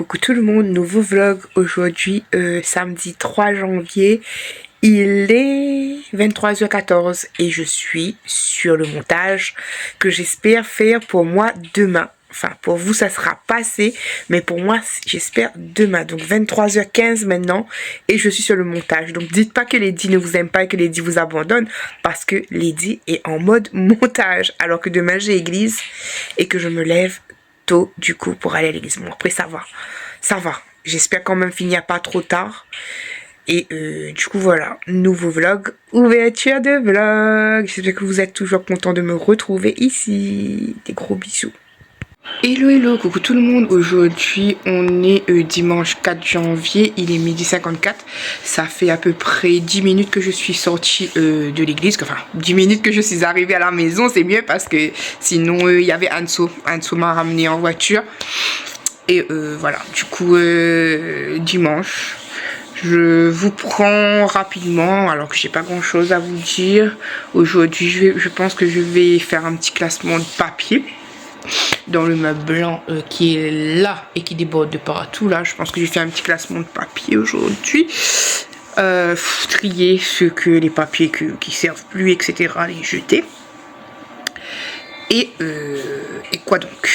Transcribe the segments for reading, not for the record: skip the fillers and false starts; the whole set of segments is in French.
Coucou tout le monde, nouveau vlog aujourd'hui, samedi 3 janvier, il est 23h14 et je suis sur le montage que j'espère faire pour moi demain. Enfin, pour vous, ça sera passé, mais pour moi, j'espère demain. Donc, 23h15 maintenant, et je suis sur le montage. Donc, dites pas que Lady ne vous aime pas et que Lady vous abandonne, parce que Lady est en mode montage, alors que demain, j'ai église et que je me lève tôt, du coup, pour aller à l'église. Bon, après, ça va. Ça va. J'espère quand même finir pas trop tard. Et du coup, voilà. Nouveau vlog. Ouverture de vlog. J'espère que vous êtes toujours contents de me retrouver ici. Des gros bisous. Hello hello, coucou tout le monde. Aujourd'hui on est dimanche 4 janvier, il est 12h54. Ça fait à peu près 10 minutes que je suis sortie de l'église. Enfin 10 minutes que je suis arrivée à la maison, c'est mieux parce que sinon il y avait Anso m'a ramené en voiture. Et voilà, du coup dimanche je vous prends rapidement alors que j'ai pas grand chose à vous dire. Aujourd'hui je pense que je vais faire un petit classement de papier dans le meuble blanc qui est là et qui déborde de partout. Là, je pense que j'ai fait un petit classement de papier aujourd'hui. Trier les papiers qui servent plus, etc. Les jeter. Et quoi donc?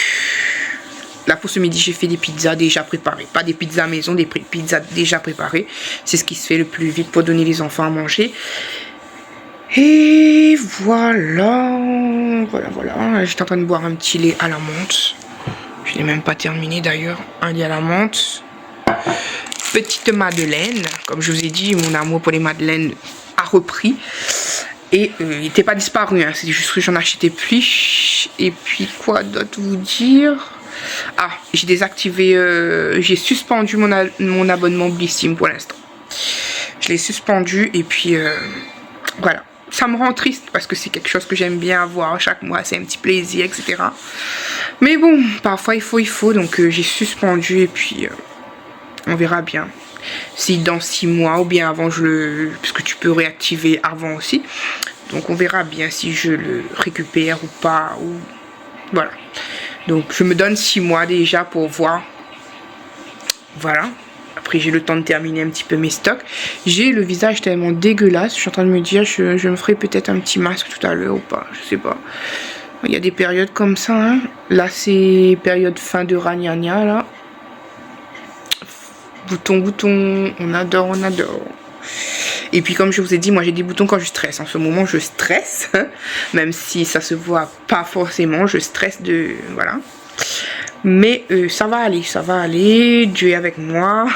Là, pour ce midi, j'ai fait des pizzas déjà préparées. Pas des pizzas maison, des pizzas déjà préparées. C'est ce qui se fait le plus vite pour donner les enfants à manger. Et voilà. J'étais en train de boire un petit lait à la menthe. Je n'ai même pas terminé d'ailleurs. Un lait à la menthe. Petite madeleine. Comme je vous ai dit, mon amour pour les madeleines a repris. Et il n'était pas disparu. Hein. C'est juste que j'en achetais plus. Et puis quoi d'autre vous dire? Ah, j'ai désactivé. J'ai suspendu mon abonnement Blissim pour l'instant. Je l'ai suspendu et puis voilà. Ça me rend triste parce que c'est quelque chose que j'aime bien avoir chaque mois, c'est un petit plaisir, etc. Mais bon, parfois il faut, donc j'ai suspendu et puis on verra bien. Si dans 6 mois ou bien avant, parce que tu peux réactiver avant aussi. Donc on verra bien si je le récupère ou pas. Voilà. Donc je me donne 6 mois déjà pour voir. Voilà. Après, j'ai le temps de terminer un petit peu mes stocks. J'ai le visage tellement dégueulasse. Je suis en train de me dire, je me ferai peut-être un petit masque tout à l'heure ou pas. Je sais pas. Il y a des périodes comme ça. Hein. Là, c'est période fin de ragnagna, là. Boutons. On adore. Et puis, comme je vous ai dit, moi, j'ai des boutons quand je stresse. En ce moment, je stresse. Même si ça se voit pas forcément. Je stresse de... Voilà. Mais ça va aller, Dieu est avec moi.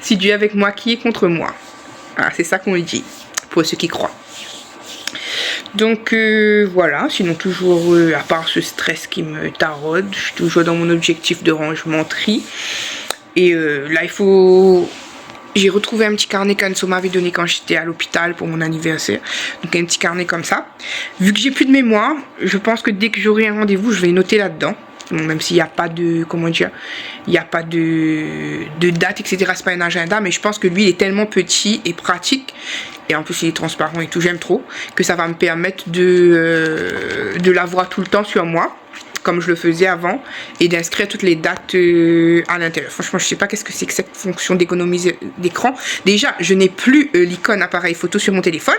Si Dieu est avec moi, qui est contre moi? Ah, c'est ça qu'on dit, pour ceux qui croient. Donc voilà, sinon toujours, à part ce stress qui me taraude, je suis toujours dans mon objectif de rangement tri. Et là, j'ai retrouvé un petit carnet qu'Anso m'avait donné quand j'étais à l'hôpital pour mon anniversaire. Donc un petit carnet comme ça. Vu que j'ai plus de mémoire, je pense que dès que j'aurai un rendez-vous, je vais noter là-dedans. Même s'il n'y a pas de, comment dire, il n'y a pas de date, etc. C'est pas un agenda, mais je pense que lui, il est tellement petit et pratique, et en plus il est transparent et tout, j'aime trop, que ça va me permettre de l'avoir tout le temps sur moi, comme je le faisais avant, et d'inscrire toutes les dates à l'intérieur. Franchement, je sais pas qu'est-ce que c'est que cette fonction d'économiser d'écran. Déjà, je n'ai plus l'icône appareil photo sur mon téléphone.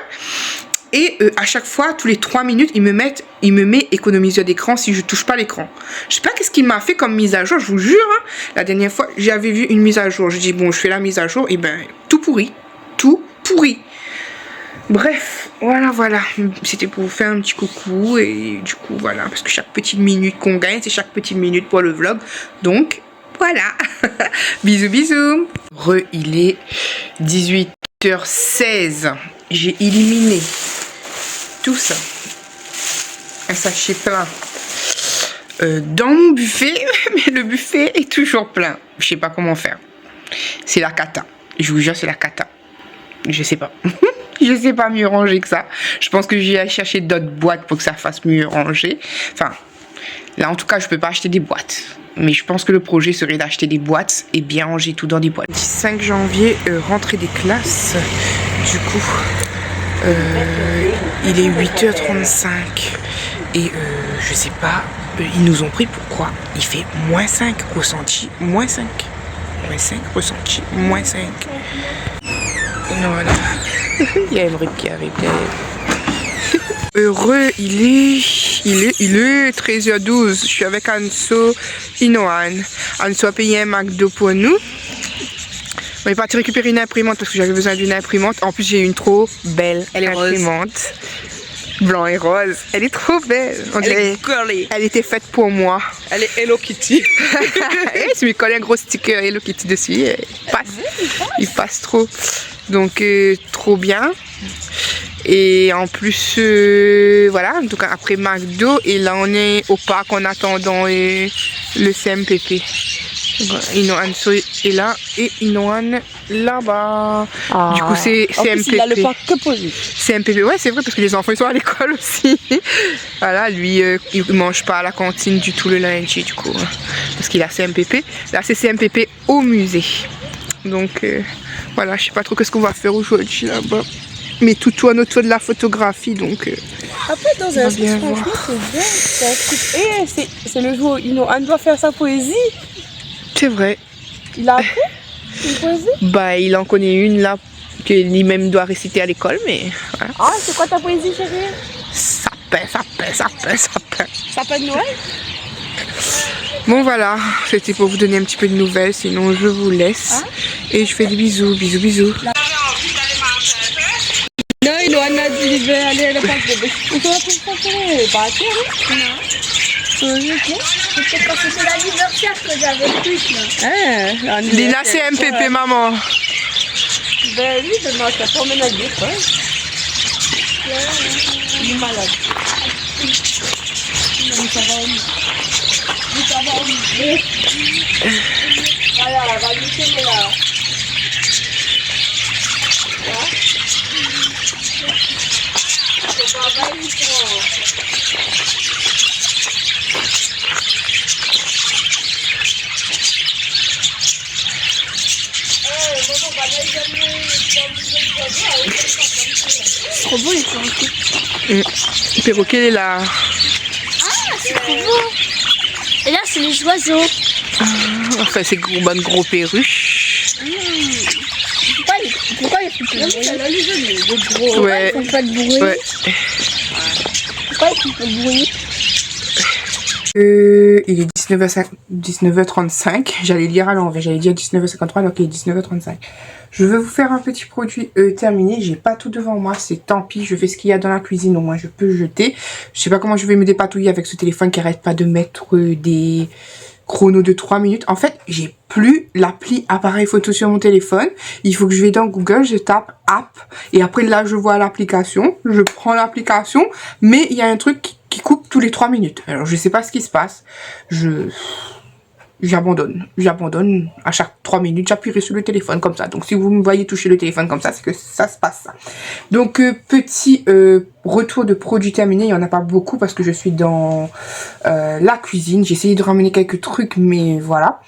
Et à chaque fois, tous les 3 minutes, il me met économiseur d'écran si je touche pas l'écran. Je sais pas qu'est-ce qu'il m'a fait comme mise à jour, je vous jure. Hein, la dernière fois, j'avais vu une mise à jour. Je dis, bon, je fais la mise à jour. Et ben, tout pourri. Bref, voilà. C'était pour vous faire un petit coucou. Et du coup, voilà. Parce que chaque petite minute qu'on gagne, c'est chaque petite minute pour le vlog. Donc, voilà. Bisous. Il est 18h16. J'ai éliminé tout ça, un sachet plein dans mon buffet, mais le buffet est toujours plein. Je sais pas comment faire. C'est la cata. Je vous jure, c'est la cata. Je sais pas. Je sais pas mieux ranger que ça. Je pense que je vais aller chercher d'autres boîtes pour que ça fasse mieux ranger. Enfin, là en tout cas, je peux pas acheter des boîtes. Mais je pense que le projet serait d'acheter des boîtes et bien ranger tout dans des boîtes. 5 janvier, rentrée des classes. Du coup, il est 8h35 et je sais pas, ils nous ont pris pourquoi. Il fait -5, ressenti -5. Moins 5 ressenti. Moins 5. Et voilà. Il y a Emmerich qui arrive derrière. Heureux, il est 13h12. Je suis avec Anso Inoan. Anso a payé un McDo pour nous. On est parti récupérer une imprimante parce que j'avais besoin d'une imprimante. En plus, j'ai une trop belle imprimante. Blanc et rose. Elle est trop belle. Elle est curly. Elle était faite pour moi. Elle est Hello Kitty. Et je lui colle un gros sticker Hello Kitty dessus. Il passe trop. Donc, trop bien. Et en plus, voilà, donc après McDo, et là on est au parc en attendant le CMPP. Inoan est là et Inoan là-bas. Ah. Du coup, c'est CMPP. Il a le parc que posé. CMPP, ouais, c'est vrai, parce que les enfants ils sont à l'école aussi. Voilà, lui, il mange pas à la cantine du tout le lundi, du coup, parce qu'il a CMPP. Là, c'est CMPP au musée. Donc, voilà, je sais pas trop qu'est-ce qu'on va faire aujourd'hui là-bas. Mais tout tourne autour de la photographie, donc... Après, dans un sens, franchement, c'est bien. C'est le jour où Inoan doit faire sa poésie. C'est vrai. Il a appris une poésie? Bah, il en connaît une, là, que lui-même doit réciter à l'école, mais... Voilà. Ah, c'est quoi ta poésie, chérie? Sapin de Noël? Bon, voilà. C'était pour vous donner un petit peu de nouvelles, sinon je vous laisse. Hein? Et je fais des bisous, bisous. Non, Inoan a dit, il veut aller à la place de bébé. On peut partir, hein? Non. C'est peut-être parce que c'est l'anniversaire que j'avais plus, là. Lina, c'est MPP, maman. Ben oui, je mange la promenade des fois. Il est malade. Ça va au musée. Voilà, va lui faire là. C'est trop beau les perroquets. Perroquet est là. Ah, c'est trop beau. Et là, c'est les oiseaux. Enfin, c'est gros perruches. Pourquoi les font pas de bruit? Ouais. Ils font pas de bruit. Ouais. Pourquoi ils font pas de bruit? Il est 19h35. J'allais lire à l'envers. J'allais dire 19h53 alors qu'il est 19h35. Je vais vous faire un petit produit terminé. J'ai pas tout devant moi. C'est tant pis. Je fais ce qu'il y a dans la cuisine. Au moins, je peux jeter. Je sais pas comment je vais me dépatouiller avec ce téléphone qui arrête pas de mettre des chronos de 3 minutes. En fait, j'ai plus l'appli appareil photo sur mon téléphone. Il faut que je vais dans Google, je tape app. Et après, là, je vois l'application. Je prends l'application. Mais il y a un truc qui coupe tous les 3 minutes. Alors, je sais pas ce qui se passe. J'abandonne. À chaque 3 minutes, j'appuierai sur le téléphone comme ça. Donc, si vous me voyez toucher le téléphone comme ça, c'est que ça se passe ça. Donc, petit retour de produits terminés. Il n'y en a pas beaucoup parce que je suis dans la cuisine. J'ai essayé de ramener quelques trucs, mais voilà.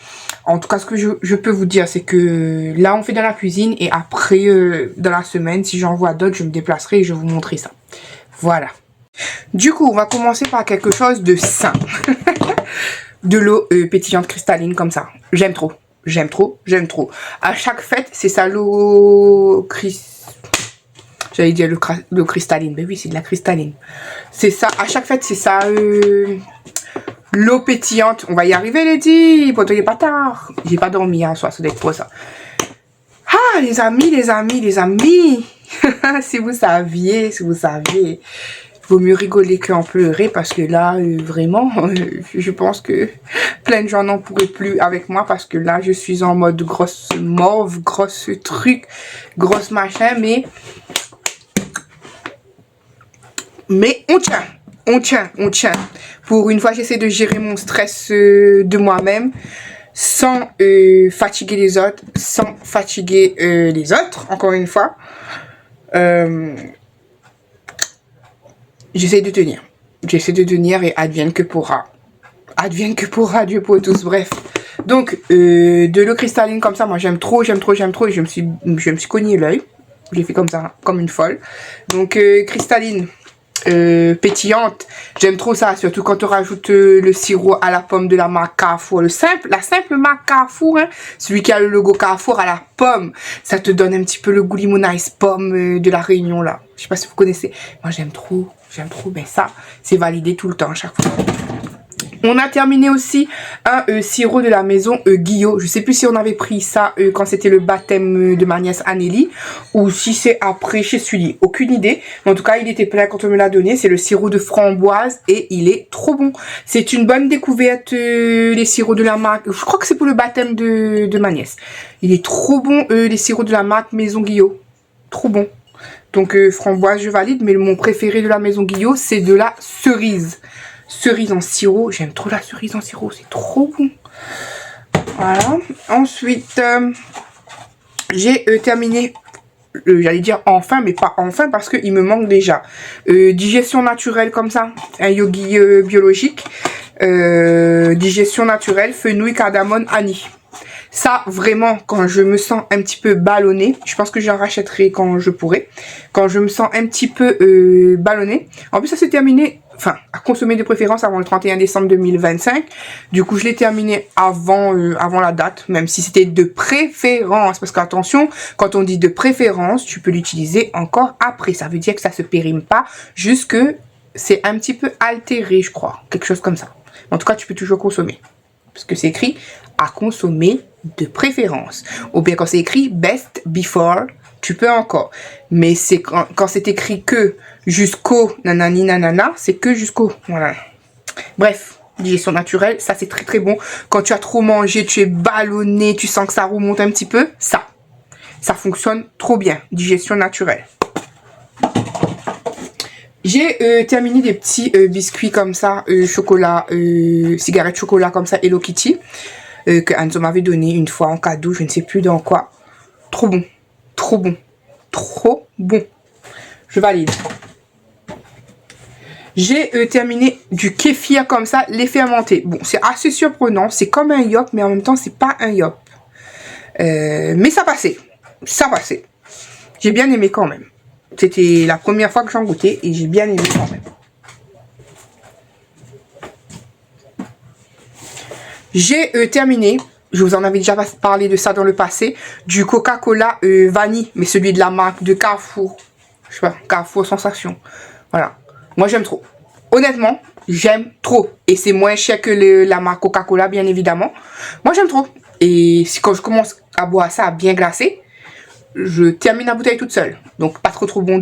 En tout cas, ce que je peux vous dire, c'est que là, on fait dans la cuisine. Et après, dans la semaine, si j'en vois d'autres, je me déplacerai et je vais vous montrer ça. Voilà. Du coup, on va commencer par quelque chose de sain. De l'eau pétillante cristalline comme ça. J'aime trop. À chaque fête, c'est ça l'eau J'allais dire l'eau cristalline. Mais oui, c'est de la cristalline. C'est ça. À chaque fête, c'est ça. L'eau pétillante. On va y arriver, Lady. Pour toi, il n'est pas tard. J'ai pas dormi un soir, ça doit être pour ça. Ah, les amis. Si vous saviez. Vaut mieux rigoler qu'en pleurer parce que là, vraiment, je pense que plein de gens n'en pourraient plus avec moi parce que là, je suis en mode grosse morve, grosse truc, grosse machin, mais on tient. Pour une fois, j'essaie de gérer mon stress de moi-même sans fatiguer les autres, encore une fois. J'essaie de tenir et advienne que pourra, Dieu pour tous, bref. Donc, de l'eau cristalline comme ça, moi j'aime trop, et je me suis cogné l'œil. J'ai fait comme ça, comme une folle. Donc, cristalline, pétillante. J'aime trop ça, surtout quand on rajoute le sirop à la pomme de la marque Carrefour. La simple marque Carrefour, hein, celui qui a le logo Carrefour à la pomme. Ça te donne un petit peu le goût limonade pomme de la Réunion là. Je sais pas si vous connaissez. Moi j'aime trop. Ben ça, c'est validé tout le temps à chaque fois. On a terminé aussi un sirop de la maison Guillot. Je sais plus si on avait pris ça quand c'était le baptême de ma nièce Anélie ou si c'est après chez Sully. Aucune idée. Mais en tout cas, il était plein quand on me l'a donné. C'est le sirop de framboise et il est trop bon. C'est une bonne découverte, les sirops de la marque. Je crois que c'est pour le baptême de ma nièce. Il est trop bon, les sirops de la marque Maison Guillot. Trop bon. Donc framboise, je valide. Mais mon préféré de la Maison Guillot, c'est de la cerise. Cerise en sirop, j'aime trop la cerise en sirop, c'est trop bon. Voilà. Ensuite, j'ai terminé, j'allais dire enfin, mais pas enfin parce qu'il me manque déjà. Digestion naturelle comme ça, un yogi biologique. Digestion naturelle, fenouil, cardamome, anis. Ça, vraiment, quand je me sens un petit peu ballonnée, je pense que j'en rachèterai quand je pourrai. Quand je me sens un petit peu ballonnée. En plus, ça s'est terminé, enfin, à consommer de préférence avant le 31 décembre 2025. Du coup, je l'ai terminé avant la date, même si c'était de préférence. Parce qu'attention, quand on dit de préférence, tu peux l'utiliser encore après. Ça veut dire que ça se périme pas, juste que c'est un petit peu altéré, je crois. Quelque chose comme ça. En tout cas, tu peux toujours consommer. Parce que c'est écrit à consommer de préférence. Ou bien quand c'est écrit best before, tu peux encore. Mais c'est quand c'est écrit que jusqu'au nanani nanana, c'est que jusqu'au. Voilà. Bref, digestion naturelle, ça c'est très très bon. Quand tu as trop mangé, tu es ballonné, tu sens que ça remonte un petit peu, ça fonctionne trop bien. Digestion naturelle. J'ai terminé des petits biscuits comme ça, chocolat, cigarette chocolat comme ça, Hello Kitty, que Anzo m'avait donné une fois en cadeau, je ne sais plus dans quoi. Trop bon, trop bon, trop bon. Je valide. J'ai terminé du kéfir comme ça, lait fermenté. Bon, c'est assez surprenant, c'est comme un yop, mais en même temps, c'est pas un yop. Mais ça passait, ça passait. J'ai bien aimé quand même. C'était la première fois que j'en goûtais et j'ai bien aimé quand même. J'ai terminé, je vous en avais déjà parlé de ça dans le passé, du Coca-Cola vanille, mais celui de la marque de Carrefour. Je sais pas, Carrefour Sensation. Voilà. Moi j'aime trop. Honnêtement, j'aime trop. Et c'est moins cher que la marque Coca-Cola, bien évidemment. Moi j'aime trop. Et quand je commence à boire ça bien glacé, je termine la bouteille toute seule. Donc pas trop bon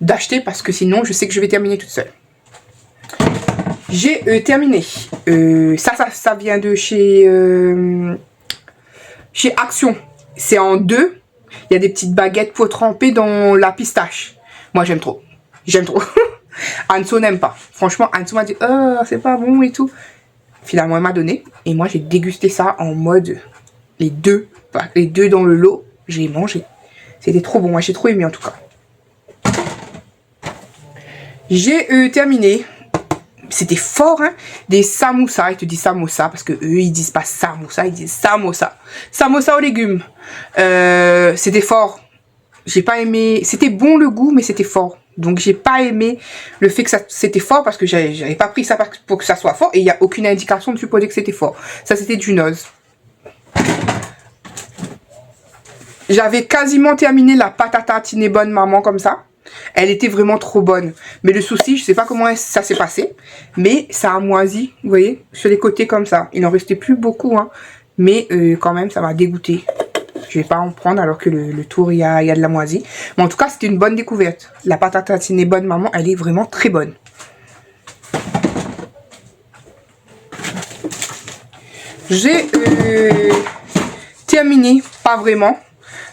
d'acheter parce que sinon je sais que je vais terminer toute seule. J'ai terminé. Ça vient de chez Action. C'est en deux. Il y a des petites baguettes pour tremper dans la pistache. Moi j'aime trop. J'aime trop. Anso n'aime pas. Franchement, Anso m'a dit oh, c'est pas bon et tout. Finalement elle m'a donné. Et moi j'ai dégusté ça en mode les deux dans le lot. J'ai mangé. C'était trop bon. Moi, j'ai trop aimé en tout cas. J'ai terminé. C'était fort, hein. Des samoussas. Ils te disent samosa parce que eux, ils disent pas samoussa. Ils disent samosa. Samosa aux légumes. C'était fort. J'ai pas aimé. C'était bon le goût, mais c'était fort. Donc, j'ai pas aimé le fait que c'était fort parce que j'avais pas pris ça pour que ça soit fort. Et il n'y a aucune indication dessus pour dire que c'était fort. Ça, c'était du noz. J'avais quasiment terminé la pâte à tartiner bonne maman comme ça. Elle était vraiment trop bonne. Mais le souci, je sais pas comment ça s'est passé. Mais ça a moisi, vous voyez, sur les côtés comme ça. Il n'en restait plus beaucoup, hein. Mais quand même, ça m'a dégoûté. Je vais pas en prendre alors que le tour, il y a de la moisie. Mais en tout cas, c'était une bonne découverte. La pâte à tartiner bonne maman, elle est vraiment très bonne. J'ai terminé, pas vraiment.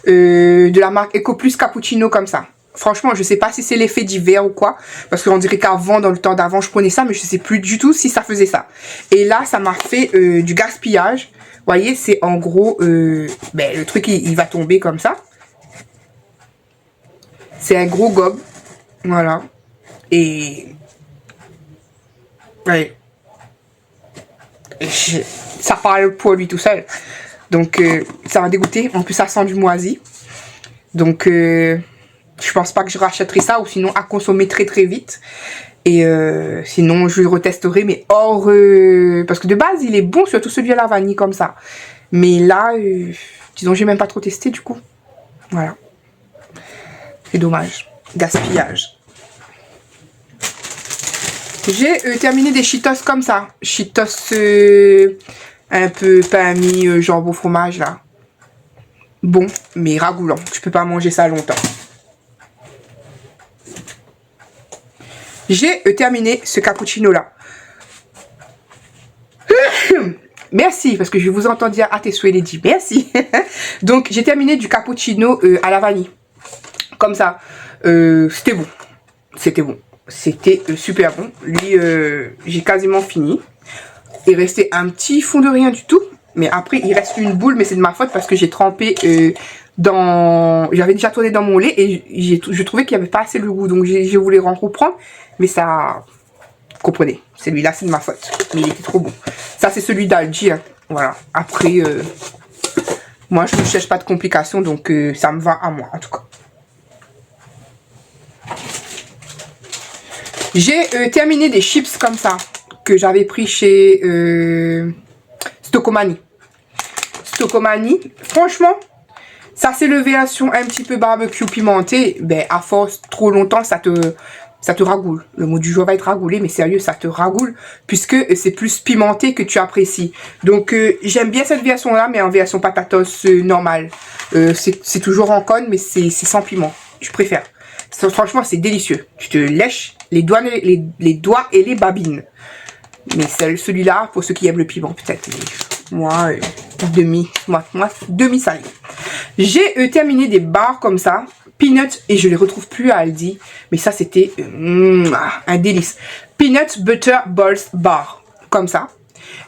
De la marque Eco Plus Cappuccino comme ça. Franchement, je sais pas si c'est l'effet d'hiver ou quoi. Parce qu'on dirait qu'avant, dans le temps d'avant, je prenais ça. Mais je sais plus du tout si ça faisait ça. Et là, ça m'a fait du gaspillage. Vous voyez, c'est en gros... le truc, il va tomber comme ça. C'est un gros gobe. Voilà. Et... ouais. Ça parle pour lui tout seul. Donc, ça m'a dégoûté. En plus, ça sent du moisi. Donc, Je pense pas que je rachèterai ça ou sinon à consommer très très vite. Et sinon je le retesterai mais hors... parce que de base il est bon, surtout celui à la vanille comme ça. Mais là, disons j'ai même pas trop testé du coup. Voilà. C'est dommage. Gaspillage. J'ai terminé des Cheetos comme ça. Cheetos un peu pain mis, jambon fromage là. Bon, mais ragoulant. Je peux pas manger ça longtemps. J'ai terminé ce cappuccino là. Merci, parce que je vous entends dire à tes souhaits, Lady. Merci. Donc, j'ai terminé du cappuccino à la vanille. Comme ça. C'était bon. C'était bon. C'était super bon. Lui, j'ai quasiment fini. Il restait un petit fond de rien du tout. Mais après, il reste une boule, mais c'est de ma faute parce que j'ai trempé dans... J'avais déjà tourné dans mon lait et je trouvais qu'il n'y avait pas assez de goût. Donc, je voulais en reprendre. Mais ça... Vous comprenez. Celui-là, c'est de ma faute. Mais il était trop bon. Ça, c'est celui d'Aldi. Hein. Voilà. Après, moi, je ne cherche pas de complications. Donc, ça me va à moi, en tout cas. J'ai terminé des chips comme ça. Que j'avais pris chez Stocomanie. Stocomanie. Franchement, ça c'est le version un petit peu barbecue pimenté. Ben, à force, trop longtemps, ça te ragoule. Le mot du jour va être ragoulé, mais sérieux, ça te ragoule. Puisque c'est plus pimenté que tu apprécies. Donc, j'aime bien cette version-là, mais en version patatos normale. C'est toujours en conne, mais c'est sans piment. Je préfère. Franchement, c'est délicieux. Tu te lèches les doigts et les babines. Mais celui-là, pour ceux qui aiment le piment, peut-être. Moi, demi salé. J'ai terminé des barres comme ça. Peanuts, et je les retrouve plus à Aldi. Mais ça, c'était un délice. Peanut Butter Balls Bar. Comme ça.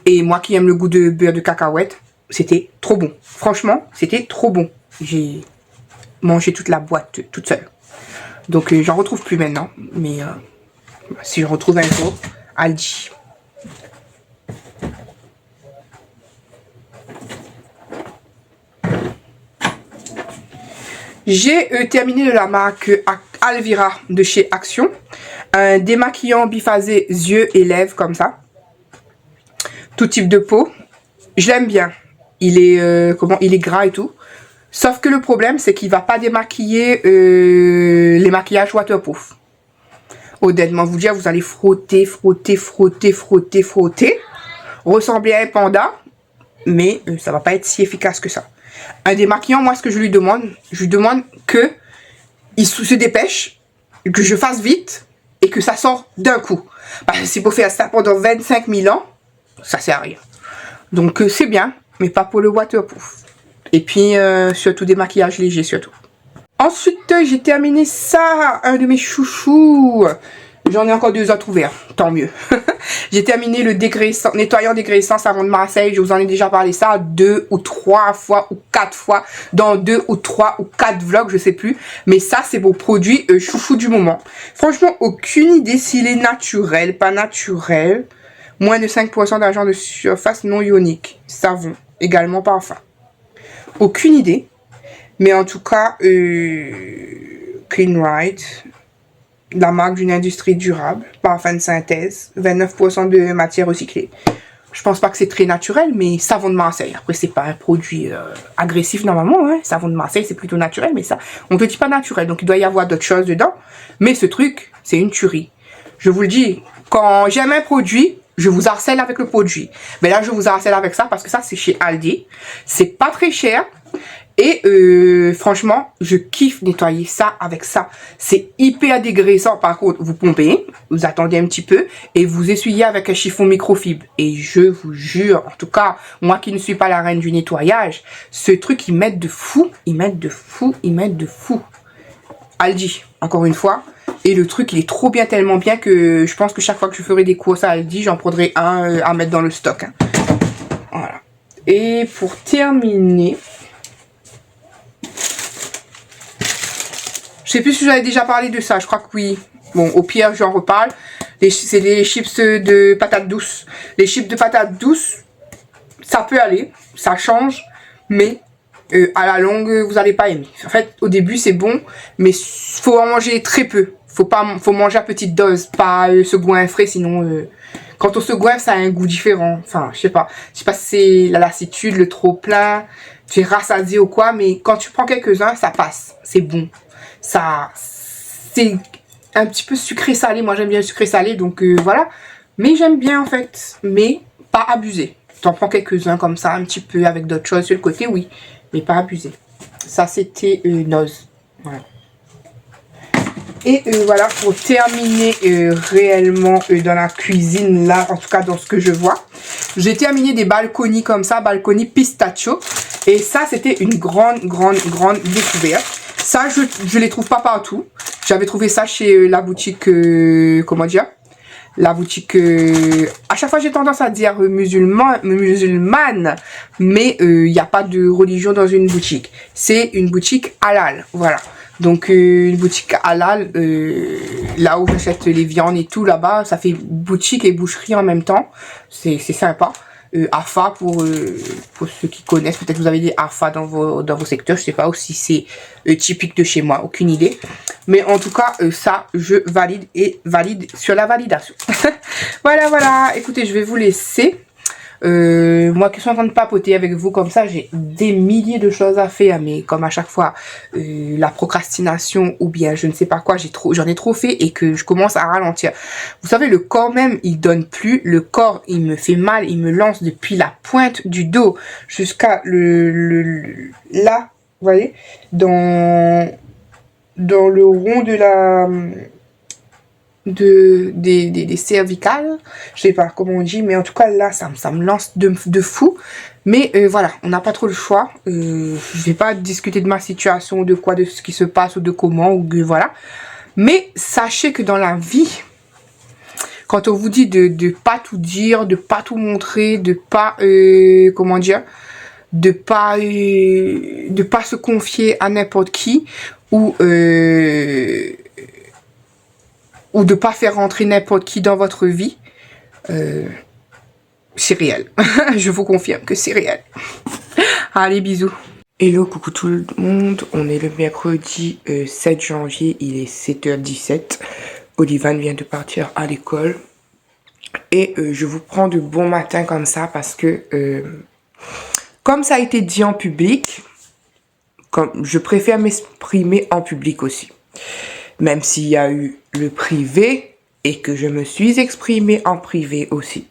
Et moi qui aime le goût de beurre de cacahuète, c'était trop bon. Franchement, c'était trop bon. J'ai mangé toute la boîte toute seule. Donc, j'en retrouve plus maintenant. Mais si je retrouve un jour, Aldi. J'ai terminé de la marque Alvira de chez Action. Un démaquillant biphasé yeux et lèvres comme ça. Tout type de peau. Je l'aime bien. Il est gras et tout. Sauf que le problème, c'est qu'il va pas démaquiller les maquillages waterproof. Honnêtement, vous dire, vous allez frotter, frotter, frotter, frotter, frotter. Ressembler à un panda. Mais ça va pas être si efficace que ça. Un démaquillant, moi, ce que je lui demande que il se dépêche, que je fasse vite et que ça sort d'un coup. Parce que si pour faire ça pendant 25 000 ans, ça sert à rien. Donc, c'est bien, mais pas pour le waterproof. Et puis, surtout des maquillages légers, surtout. Ensuite, j'ai terminé ça, un de mes chouchous. J'en ai encore 2 autres ouverts, tant mieux. J'ai terminé le nettoyant dégraissant savon de Marseille. Je vous en ai déjà parlé ça 2 ou 3 fois ou 4 fois dans 2 ou 3 ou 4 vlogs, je sais plus. Mais ça, c'est vos produits chouchou du moment. Franchement, aucune idée s'il est naturel, pas naturel. Moins de 5% d'agent de surface non ionique. Savon, également parfum. Aucune idée. Mais en tout cas, Clean Right. La marque d'une industrie durable, parfum de synthèse, 29% de matière recyclée. Je pense pas que c'est très naturel, mais savon de Marseille. Après, c'est pas un produit agressif normalement, hein. Savon de Marseille, c'est plutôt naturel, mais ça, on te dit pas naturel, donc il doit y avoir d'autres choses dedans. Mais ce truc, c'est une tuerie. Je vous le dis, quand j'aime un produit, je vous harcèle avec le produit. Mais là, je vous harcèle avec ça parce que ça, c'est chez Aldi. C'est pas très cher. Et franchement, je kiffe nettoyer ça avec ça. C'est hyper dégraissant. Par contre, vous pompez, vous attendez un petit peu et vous essuyez avec un chiffon microfibre. Et je vous jure, en tout cas, moi qui ne suis pas la reine du nettoyage, ce truc, ils mettent de fou, ils mettent de fou, ils mettent de fou. Aldi, encore une fois. Et le truc, il est trop bien, tellement bien que je pense que chaque fois que je ferai des courses à Aldi, j'en prendrai un à mettre dans le stock. Hein. Voilà. Et pour terminer... Je sais plus si j'avais déjà parlé de ça, je crois que oui. Bon, au pire, j'en reparle. C'est les chips de patates douces. Les chips de patates douces, ça peut aller, ça change, mais à la longue, vous n'allez pas aimer. En fait, au début, c'est bon, mais faut en manger très peu. Faut manger à petite dose, pas se goinfrer, sinon, quand on se goinfre, ça a un goût différent. Enfin, je sais pas si c'est la lassitude, le trop plein, tu es rassasié ou quoi, mais quand tu prends quelques-uns, ça passe. C'est bon. Ça, c'est un petit peu sucré-salé. Moi, j'aime bien le sucré-salé, donc voilà. Mais j'aime bien, en fait, mais pas abusé. T'en prends quelques-uns comme ça, un petit peu, avec d'autres choses sur le côté, oui, mais pas abusé. Ça, c'était Noz. Voilà. Et voilà, pour terminer réellement dans la cuisine, là, en tout cas dans ce que je vois, j'ai terminé des balconis comme ça, balconis pistachio. Et ça, c'était une grande découverte. Ça, je les trouve pas partout. J'avais trouvé ça chez la boutique, comment dire, la boutique, à chaque fois j'ai tendance à dire musulmane, mais il n'y a pas de religion dans une boutique. C'est une boutique halal, voilà. Donc une boutique halal, là où j'achète les viandes et tout, là-bas, ça fait boutique et boucherie en même temps. C'est sympa. AFA pour ceux qui connaissent, peut-être vous avez des AFA dans vos secteurs, je sais pas, ou si c'est typique de chez moi, aucune idée. Mais en tout cas, ça, je valide et valide sur la validation. Voilà, écoutez, je vais vous laisser. Moi qui suis en train de papoter avec vous comme ça, j'ai des milliers de choses à faire, mais comme à chaque fois la procrastination ou bien je ne sais pas quoi, j'en ai trop fait et que je commence à ralentir. Vous savez, le corps même il donne plus, le corps il me fait mal, il me lance depuis la pointe du dos jusqu'à là, vous voyez, dans le rond de la des cervicales, je sais pas comment on dit, mais en tout cas là ça me lance de fou. Mais voilà, on n'a pas trop le choix. Je vais pas discuter de ma situation, de quoi, de ce qui se passe ou de comment, ou voilà. Mais sachez que dans la vie, quand on vous dit de pas tout dire, de pas tout montrer, de pas comment dire, de pas se confier à n'importe qui, ou de pas faire rentrer n'importe qui dans votre vie, c'est réel. Je vous confirme que c'est réel. Allez, bisous. Hello, coucou tout le monde. On est le mercredi 7 janvier, il est 7h17. Olivane vient de partir à l'école. Et je vous prends de bon matin comme ça parce que, comme ça a été dit en public, je préfère m'exprimer en public aussi. Même s'il y a eu le privé et que je me suis exprimée en privé aussi.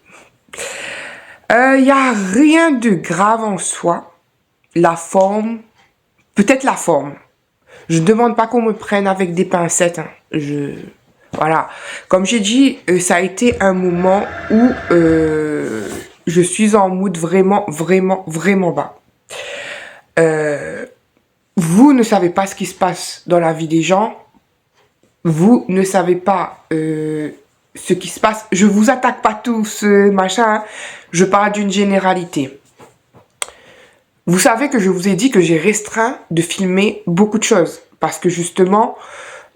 Il n'y a rien de grave en soi. La forme, peut-être la forme. Je ne demande pas qu'on me prenne avec des pincettes. Hein. Voilà. Comme j'ai dit, ça a été un moment où je suis en mood vraiment bas. Vous ne savez pas ce qui se passe dans la vie des gens. Vous ne savez pas ce qui se passe. Je vous attaque pas tous, machin. Hein. Je parle d'une généralité. Vous savez que je vous ai dit que j'ai restreint de filmer beaucoup de choses. Parce que justement,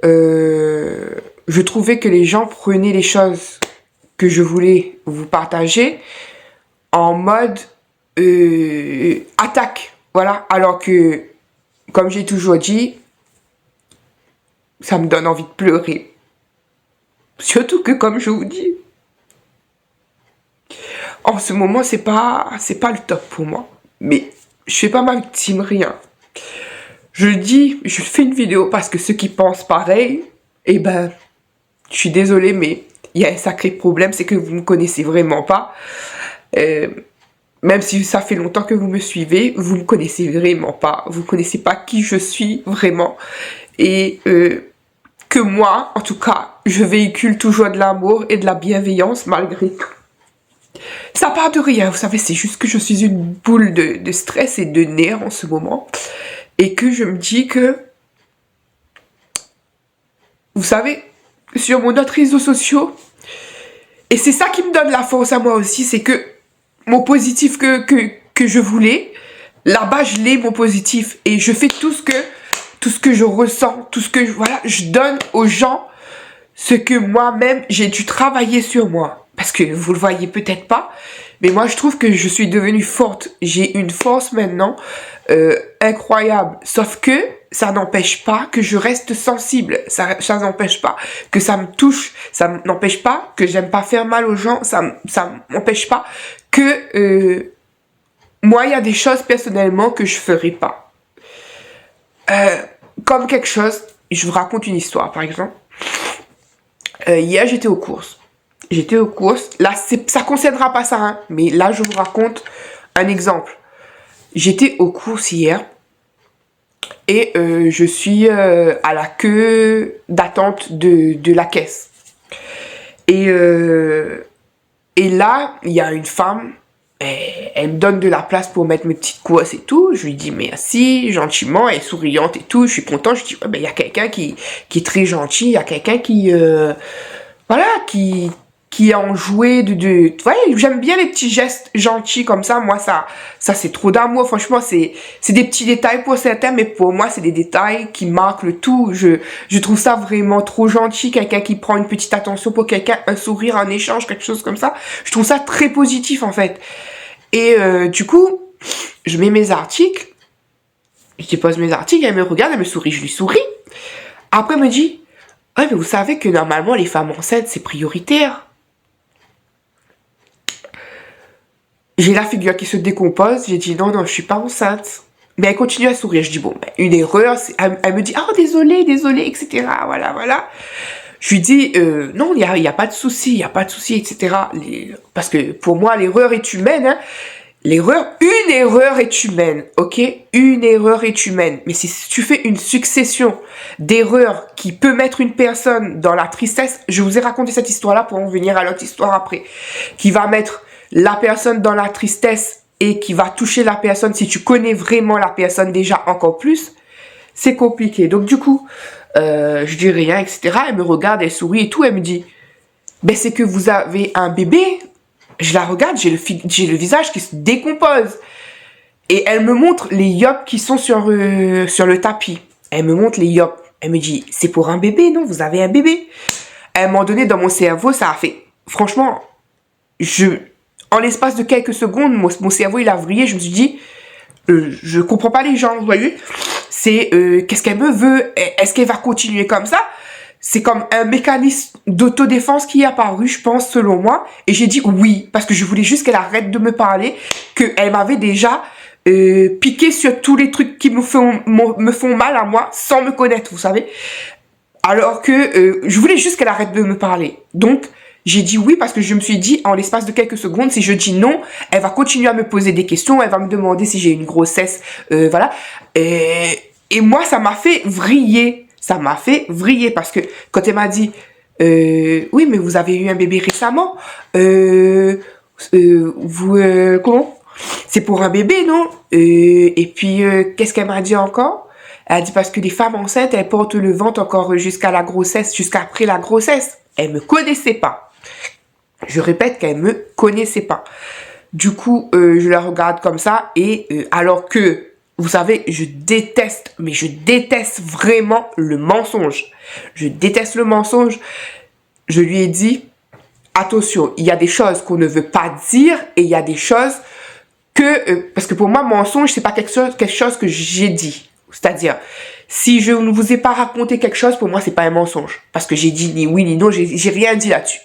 je trouvais que les gens prenaient les choses que je voulais vous partager en mode attaque. Voilà. Alors que, comme j'ai toujours dit, ça me donne envie de pleurer. Surtout que, comme je vous dis, en ce moment, c'est pas le top pour moi. Mais je fais pas ma victime, rien. Je dis, je fais une vidéo parce que ceux qui pensent pareil, eh ben, je suis désolée, mais il y a un sacré problème, c'est que vous me connaissez vraiment pas. Même si ça fait longtemps que vous me suivez, vous me connaissez vraiment pas. Vous connaissez pas qui je suis vraiment. Et que moi, en tout cas, je véhicule toujours de l'amour et de la bienveillance malgré tout. Ça part de rien, vous savez, c'est juste que je suis une boule de stress et de nerfs en ce moment. Et que je me dis que, vous savez, sur mon autre réseaux sociaux, et c'est ça qui me donne la force à moi aussi, c'est que mon positif que je voulais, là-bas je l'ai, mon positif. Et je fais tout ce que je ressens, tout ce que voilà, je donne aux gens ce que moi-même j'ai dû travailler sur moi. parce que vous le voyez peut-être pas, mais moi je trouve que je suis devenue forte. J'ai une force maintenant incroyable. Sauf que ça n'empêche pas que je reste sensible. Ça n'empêche pas que ça me touche. Ça n'empêche pas que j'aime pas faire mal aux gens. Ça m'empêche pas que moi il y a des choses personnellement que je ferai pas. Comme quelque chose, je vous raconte une histoire par exemple. Hier j'étais aux courses. Là ça concernera pas ça, hein, mais là je vous raconte un exemple. J'étais aux courses hier et je suis à la queue d'attente de la caisse. Et là, il y a une femme, elle me donne de la place pour mettre mes petites courses et tout. Je lui dis merci, gentiment, elle est souriante et tout. Je suis content, je dis, ouais, ben, il y a quelqu'un qui est très gentil, il y a quelqu'un qui a enjoué de ouais, j'aime bien les petits gestes gentils comme ça. Moi ça c'est trop d'amour, franchement. C'est des petits détails pour certains, mais pour moi c'est des détails qui marquent le tout. Je trouve ça vraiment trop gentil, quelqu'un qui prend une petite attention pour quelqu'un, un sourire, un échange, quelque chose comme ça. Je trouve ça très positif en fait. Et du coup je mets mes articles, je dépose mes articles, elle me regarde, elle me sourit, je lui souris. Après elle me dit, ouais, mais vous savez que normalement les femmes enceintes c'est prioritaire. J'ai la figure qui se décompose, j'ai dit non, je suis pas enceinte. Mais elle continue à sourire, je dis bon, ben, une erreur, elle me dit, oh désolé, etc. Voilà. Je lui dis, non, il y a pas de souci, etc. Parce que pour moi, l'erreur est humaine, hein. Une erreur est humaine, ok? Une erreur est humaine. Mais si tu fais une succession d'erreurs qui peut mettre une personne dans la tristesse, je vous ai raconté cette histoire-là pour en venir à l'autre histoire après, qui va mettre la personne dans la tristesse et qui va toucher la personne, si tu connais vraiment la personne déjà encore plus, c'est compliqué. Donc du coup, je dis rien, etc. Elle me regarde, elle sourit et tout, elle me dit, ben c'est que vous avez un bébé. Je la regarde, j'ai le visage qui se décompose. Et elle me montre les yops qui sont sur le tapis. Elle me montre les yops. Elle me dit, c'est pour un bébé, non? Vous avez un bébé? À un moment donné, dans mon cerveau, ça a fait... Franchement, en l'espace de quelques secondes, mon cerveau, il a vrillé. Je me suis dit, je comprends pas les gens, vous voyez? C'est, qu'est-ce qu'elle me veut? Est-ce qu'elle va continuer comme ça? C'est comme un mécanisme d'autodéfense qui est apparu, je pense, selon moi. Et j'ai dit oui, parce que je voulais juste qu'elle arrête de me parler, qu'elle m'avait déjà piqué sur tous les trucs qui me font mal à moi, sans me connaître, vous savez. Alors que je voulais juste qu'elle arrête de me parler. Donc, j'ai dit oui parce que je me suis dit, en l'espace de quelques secondes, si je dis non, elle va continuer à me poser des questions, elle va me demander si j'ai une grossesse, voilà. Et moi, ça m'a fait vriller. Parce que quand elle m'a dit, oui, mais vous avez eu un bébé récemment, comment? C'est pour un bébé, non? Et puis, qu'est-ce qu'elle m'a dit encore? Elle a dit parce que les femmes enceintes, elles portent le ventre encore jusqu'à la grossesse, jusqu'après la grossesse. Elle me connaissait pas. Je répète qu'elle me connaissait pas. Du coup, je la regarde comme ça et alors que vous savez, je déteste vraiment le mensonge. Je déteste le mensonge. Je lui ai dit, attention, il y a des choses qu'on ne veut pas dire et il y a des choses que... parce que pour moi, mensonge, c'est pas quelque chose que j'ai dit. C'est-à-dire, si je ne vous ai pas raconté quelque chose, pour moi, c'est pas un mensonge. Parce que j'ai dit ni oui ni non, j'ai rien dit là-dessus.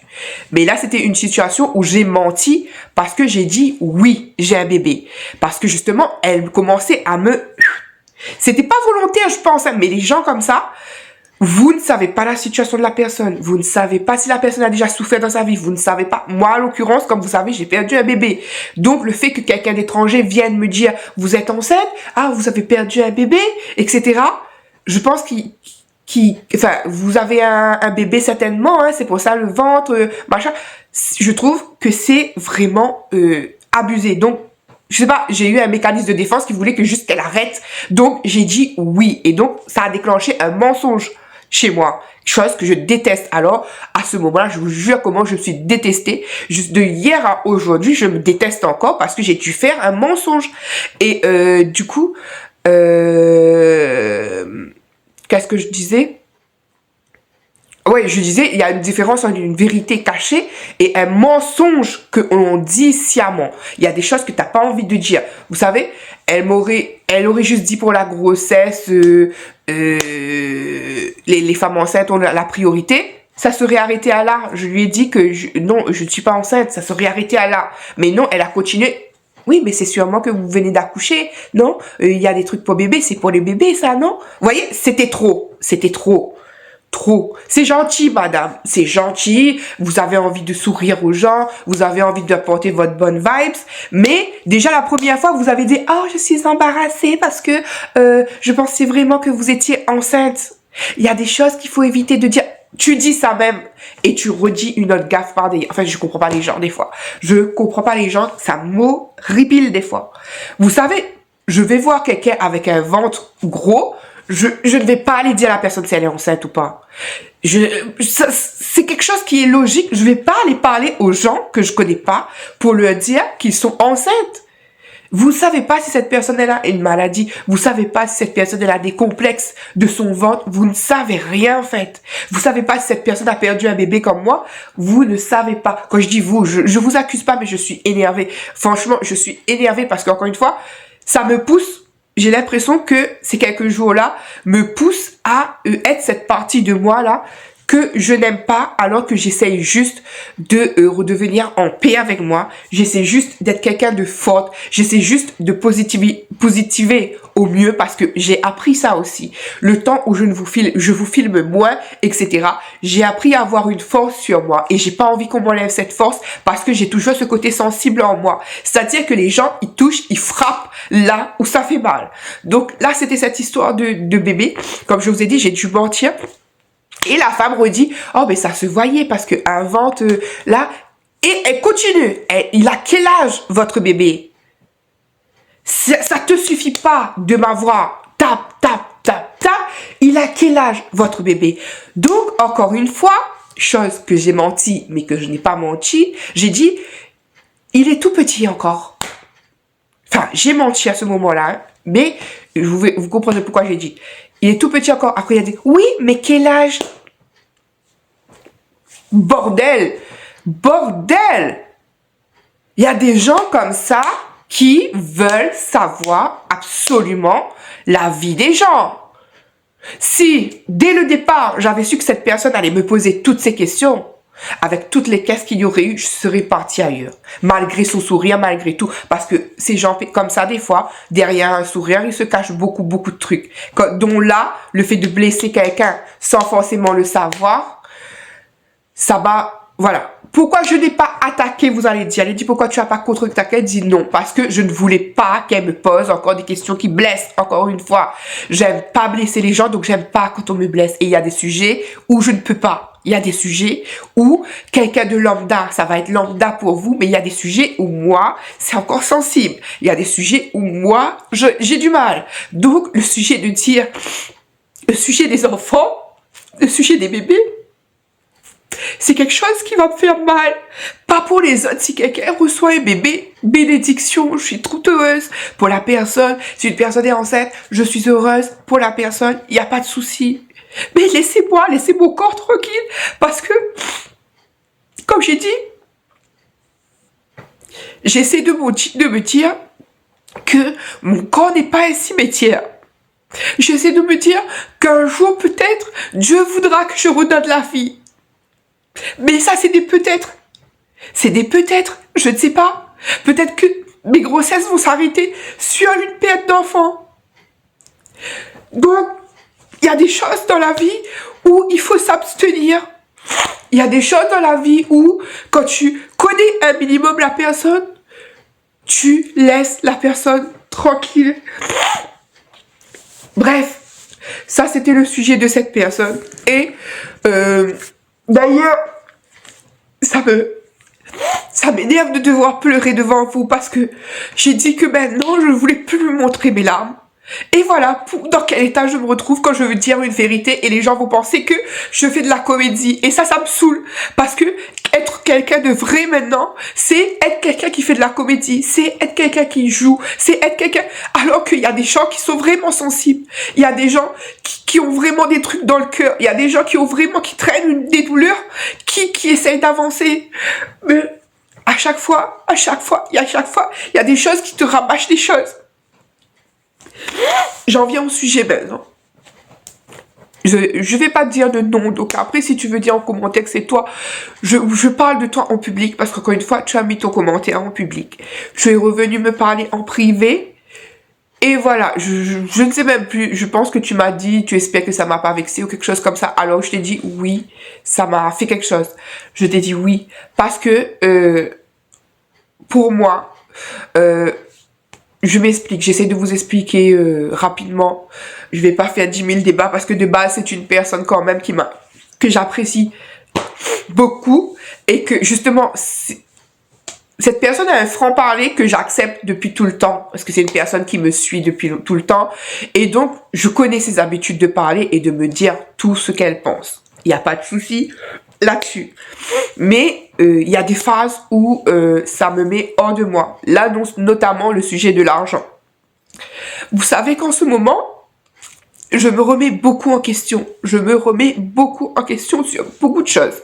Mais là, c'était une situation où j'ai menti parce que j'ai dit oui, j'ai un bébé. Parce que justement, elle commençait à me... C'était pas volontaire, je pense, hein, mais les gens comme ça, vous ne savez pas la situation de la personne. Vous ne savez pas si la personne a déjà souffert dans sa vie. Vous ne savez pas. Moi, en l'occurrence, comme vous savez, j'ai perdu un bébé. Donc, le fait que quelqu'un d'étranger vienne me dire, vous êtes enceinte, ah, vous avez perdu un bébé, etc. Je pense enfin, vous avez un bébé certainement, hein, c'est pour ça le ventre, machin. Je trouve que c'est vraiment abusé. Donc, je sais pas, j'ai eu un mécanisme de défense qui voulait que juste qu'elle arrête. Donc, j'ai dit oui. Et donc, ça a déclenché un mensonge chez moi. Chose que je déteste. Alors, à ce moment-là, je vous jure comment je me suis détestée. Juste de hier à aujourd'hui, je me déteste encore parce que j'ai dû faire un mensonge. Et du coup, qu'est-ce que je disais? Ouais, je disais, il y a une différence entre une vérité cachée et un mensonge que l'on dit sciemment. Il y a des choses que tu n'as pas envie de dire. Vous savez, elle aurait juste dit pour la grossesse, les femmes enceintes ont la priorité. Ça serait arrêté à là. Je lui ai dit que non, je ne suis pas enceinte. Ça serait arrêté à là. Mais non, elle a continué. Oui, mais c'est sûrement que vous venez d'accoucher, non? Il y a des trucs pour bébé, c'est pour les bébés, ça, non? Vous voyez, c'était trop. C'était trop. Trop. C'est gentil, madame. C'est gentil. Vous avez envie de sourire aux gens. Vous avez envie d'apporter votre bonne vibes. Mais, déjà, la première fois, vous avez dit, « Oh, je suis embarrassée parce que je pensais vraiment que vous étiez enceinte. » Il y a des choses qu'il faut éviter de dire. Tu dis ça même et tu redis une autre gaffe par des... Enfin, je comprends pas les gens des fois. Je comprends pas les gens. Ça m'horripile des fois. Vous savez, je vais voir quelqu'un avec un ventre gros. Je ne vais pas aller dire à la personne si elle est enceinte ou pas. C'est quelque chose qui est logique. Je vais pas aller parler aux gens que je connais pas pour leur dire qu'ils sont enceintes. Vous savez pas si cette personne elle a une maladie. Vous savez pas si cette personne elle a des complexes de son ventre. Vous ne savez rien en fait. Vous savez pas si cette personne a perdu un bébé comme moi. Vous ne savez pas. Quand je dis vous, je vous accuse pas, mais je suis énervée. Franchement, je suis énervée parce qu'encore une fois, ça me pousse. J'ai l'impression que ces quelques jours-là me poussent à être cette partie de moi-là que je n'aime pas alors que j'essaye juste de redevenir en paix avec moi. J'essaie juste d'être quelqu'un de forte. J'essaie juste de positiver au mieux parce que j'ai appris ça aussi. Le temps où je vous filme moins, etc. J'ai appris à avoir une force sur moi et j'ai pas envie qu'on m'enlève cette force parce que j'ai toujours ce côté sensible en moi. C'est-à-dire que les gens, ils touchent, ils frappent là où ça fait mal. Donc là, c'était cette histoire de bébé. Comme je vous ai dit, j'ai dû mentir. Et la femme redit, oh ben ça se voyait parce que un ventre là, et elle continue. Il a quel âge votre bébé? Ça te suffit pas de m'avoir tap. Il a quel âge votre bébé? Donc encore une fois, chose que j'ai menti mais que je n'ai pas menti, j'ai dit, il est tout petit encore. Enfin, j'ai menti à ce moment-là, mais vous comprenez pourquoi j'ai dit. Il est tout petit encore. Après, il a dit, oui, mais quel âge? Bordel! Il y a des gens comme ça qui veulent savoir absolument la vie des gens. Si, dès le départ, j'avais su que cette personne allait me poser toutes ces questions, avec toutes les caisses qu'il y aurait eu, je serais partie ailleurs. Malgré son sourire, malgré tout. Parce que ces gens comme ça, des fois, derrière un sourire, il se cache beaucoup de trucs. Dont là, le fait de blesser quelqu'un sans forcément le savoir, ça va... Voilà. Pourquoi je n'ai pas attaqué, vous allez dire. Elle dit pourquoi tu n'as pas contre-attaqué. Elle dit non, parce que je ne voulais pas qu'elle me pose encore des questions qui blessent. Encore une fois, j'aime pas blesser les gens, donc j'aime pas quand on me blesse. Et il y a des sujets où je ne peux pas. Il y a des sujets où quelqu'un de lambda, ça va être lambda pour vous, mais il y a des sujets où moi, c'est encore sensible. Il y a des sujets où moi, j'ai du mal. Donc, le sujet de dire, le sujet des enfants, le sujet des bébés, c'est quelque chose qui va me faire mal. Pas pour les autres. Si quelqu'un reçoit un bébé, bénédiction, je suis trop heureuse. Pour la personne, si une personne est enceinte, je suis heureuse. Pour la personne, il n'y a pas de souci. Mais laissez mon corps tranquille. Parce que, comme j'ai dit, j'essaie de me dire que mon corps n'est pas un cimetière. J'essaie de me dire qu'un jour, peut-être, Dieu voudra que je redonne la vie. Mais ça, c'est des peut-être. C'est des peut-être. Je ne sais pas. Peut-être que mes grossesses vont s'arrêter sur une perte d'enfant. Donc, il y a des choses dans la vie où il faut s'abstenir. Il y a des choses dans la vie où, quand tu connais un minimum la personne, tu laisses la personne tranquille. Bref, ça c'était le sujet de cette personne. Et d'ailleurs, ça m'énerve de devoir pleurer devant vous parce que j'ai dit que maintenant je ne voulais plus me montrer mes larmes. Et voilà, dans quel état je me retrouve quand je veux dire une vérité et les gens vont penser que je fais de la comédie. Et ça me saoule. Parce que être quelqu'un de vrai maintenant, c'est être quelqu'un qui fait de la comédie. C'est être quelqu'un qui joue. C'est être quelqu'un... Alors qu'il y a des gens qui sont vraiment sensibles. Il y a des gens qui ont vraiment des trucs dans le cœur. Il y a des gens qui traînent des douleurs, qui essayent d'avancer. Mais à chaque fois, il y a des choses qui te rabâchent des choses. J'en viens au sujet maintenant. Je vais pas te dire de nom, donc après si tu veux dire en commentaire que c'est toi, je parle de toi en public, parce qu'encore une fois, tu as mis ton commentaire en public. Tu es revenu me parler en privé, et voilà, je ne sais même plus, je pense que tu m'as dit, tu espères que ça m'a pas vexé ou quelque chose comme ça, alors je t'ai dit oui, ça m'a fait quelque chose. Je t'ai dit oui, parce que pour moi, je m'explique, j'essaie de vous expliquer rapidement. Je vais pas faire 10 000 débats parce que de base, c'est une personne quand même que j'apprécie beaucoup et que justement, cette personne a un franc-parler que j'accepte depuis tout le temps parce que c'est une personne qui me suit depuis tout le temps et donc, je connais ses habitudes de parler et de me dire tout ce qu'elle pense. Il n'y a pas de souci là-dessus. Mais il y a des phases où ça me met hors de moi. Là, notamment le sujet de l'argent. Vous savez qu'en ce moment, je me remets beaucoup en question. Je me remets beaucoup en question sur beaucoup de choses.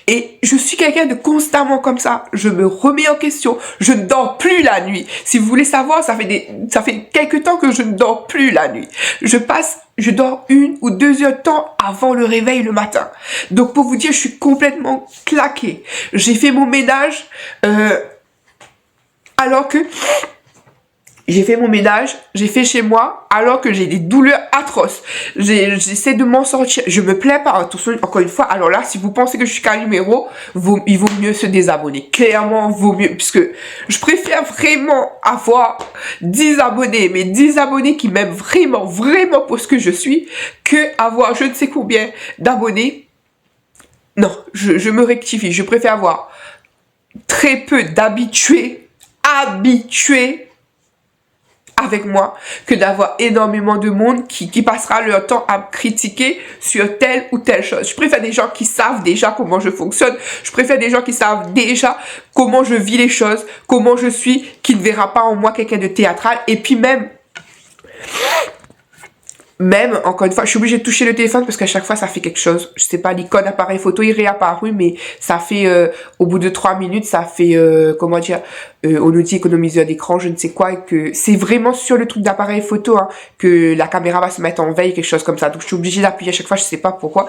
Et je suis quelqu'un de constamment comme ça. Je me remets en question. Je ne dors plus la nuit. Si vous voulez savoir, ça fait quelques temps que je ne dors plus la nuit. Je dors 1 ou 2 heures de temps avant le réveil le matin. Donc pour vous dire, je suis complètement claquée. J'ai fait mon ménage alors que... J'ai fait mon ménage, j'ai fait chez moi, alors que j'ai des douleurs atroces. J'essaie de m'en sortir. Je me plains pas, attention, encore une fois. Alors là, si vous pensez que je suis qu'un numéro, il vaut mieux se désabonner. Clairement, vaut mieux, puisque je préfère vraiment avoir 10 abonnés, mais 10 abonnés qui m'aiment vraiment, vraiment pour ce que je suis, que avoir je ne sais combien d'abonnés. Non, je me rectifie. Je préfère avoir très peu habitués avec moi que d'avoir énormément de monde qui passera leur temps à me critiquer sur telle ou telle chose. Je préfère des gens qui savent déjà comment je fonctionne. Je préfère des gens qui savent déjà comment je vis les choses, comment je suis, qui ne verra pas en moi quelqu'un de théâtral. Et puis même, encore une fois, je suis obligée de toucher le téléphone parce qu'à chaque fois, ça fait quelque chose. Je sais pas, l'icône appareil photo, il est réapparu, mais ça fait, au bout de 3 minutes, ça fait, comment dire, on nous dit économiseur d'écran, je ne sais quoi, et que c'est vraiment sur le truc d'appareil photo, hein, que la caméra va se mettre en veille, quelque chose comme ça. Donc, je suis obligée d'appuyer à chaque fois, je sais pas pourquoi.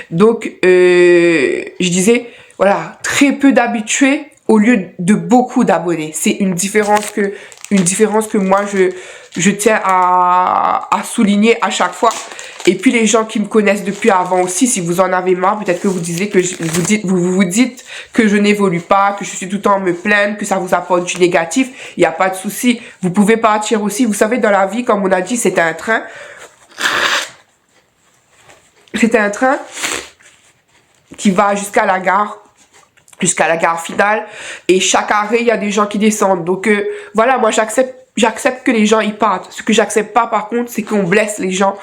Donc, je disais, voilà, très peu d'habitués au lieu de beaucoup d'abonnés. C'est une différence que moi, je tiens à souligner à chaque fois. Et puis les gens qui me connaissent depuis avant aussi, si vous en avez marre, peut-être que vous disiez que vous dites que je n'évolue pas, que je suis tout le temps à me plaindre, que ça vous apporte du négatif. Il n'y a pas de souci. Vous pouvez partir aussi. Vous savez, dans la vie, comme on a dit, c'est un train. C'est un train qui va jusqu'à la gare finale, et chaque arrêt il y a des gens qui descendent, donc voilà, moi j'accepte que les gens y partent. Ce que j'accepte pas par contre, c'est qu'on blesse les gens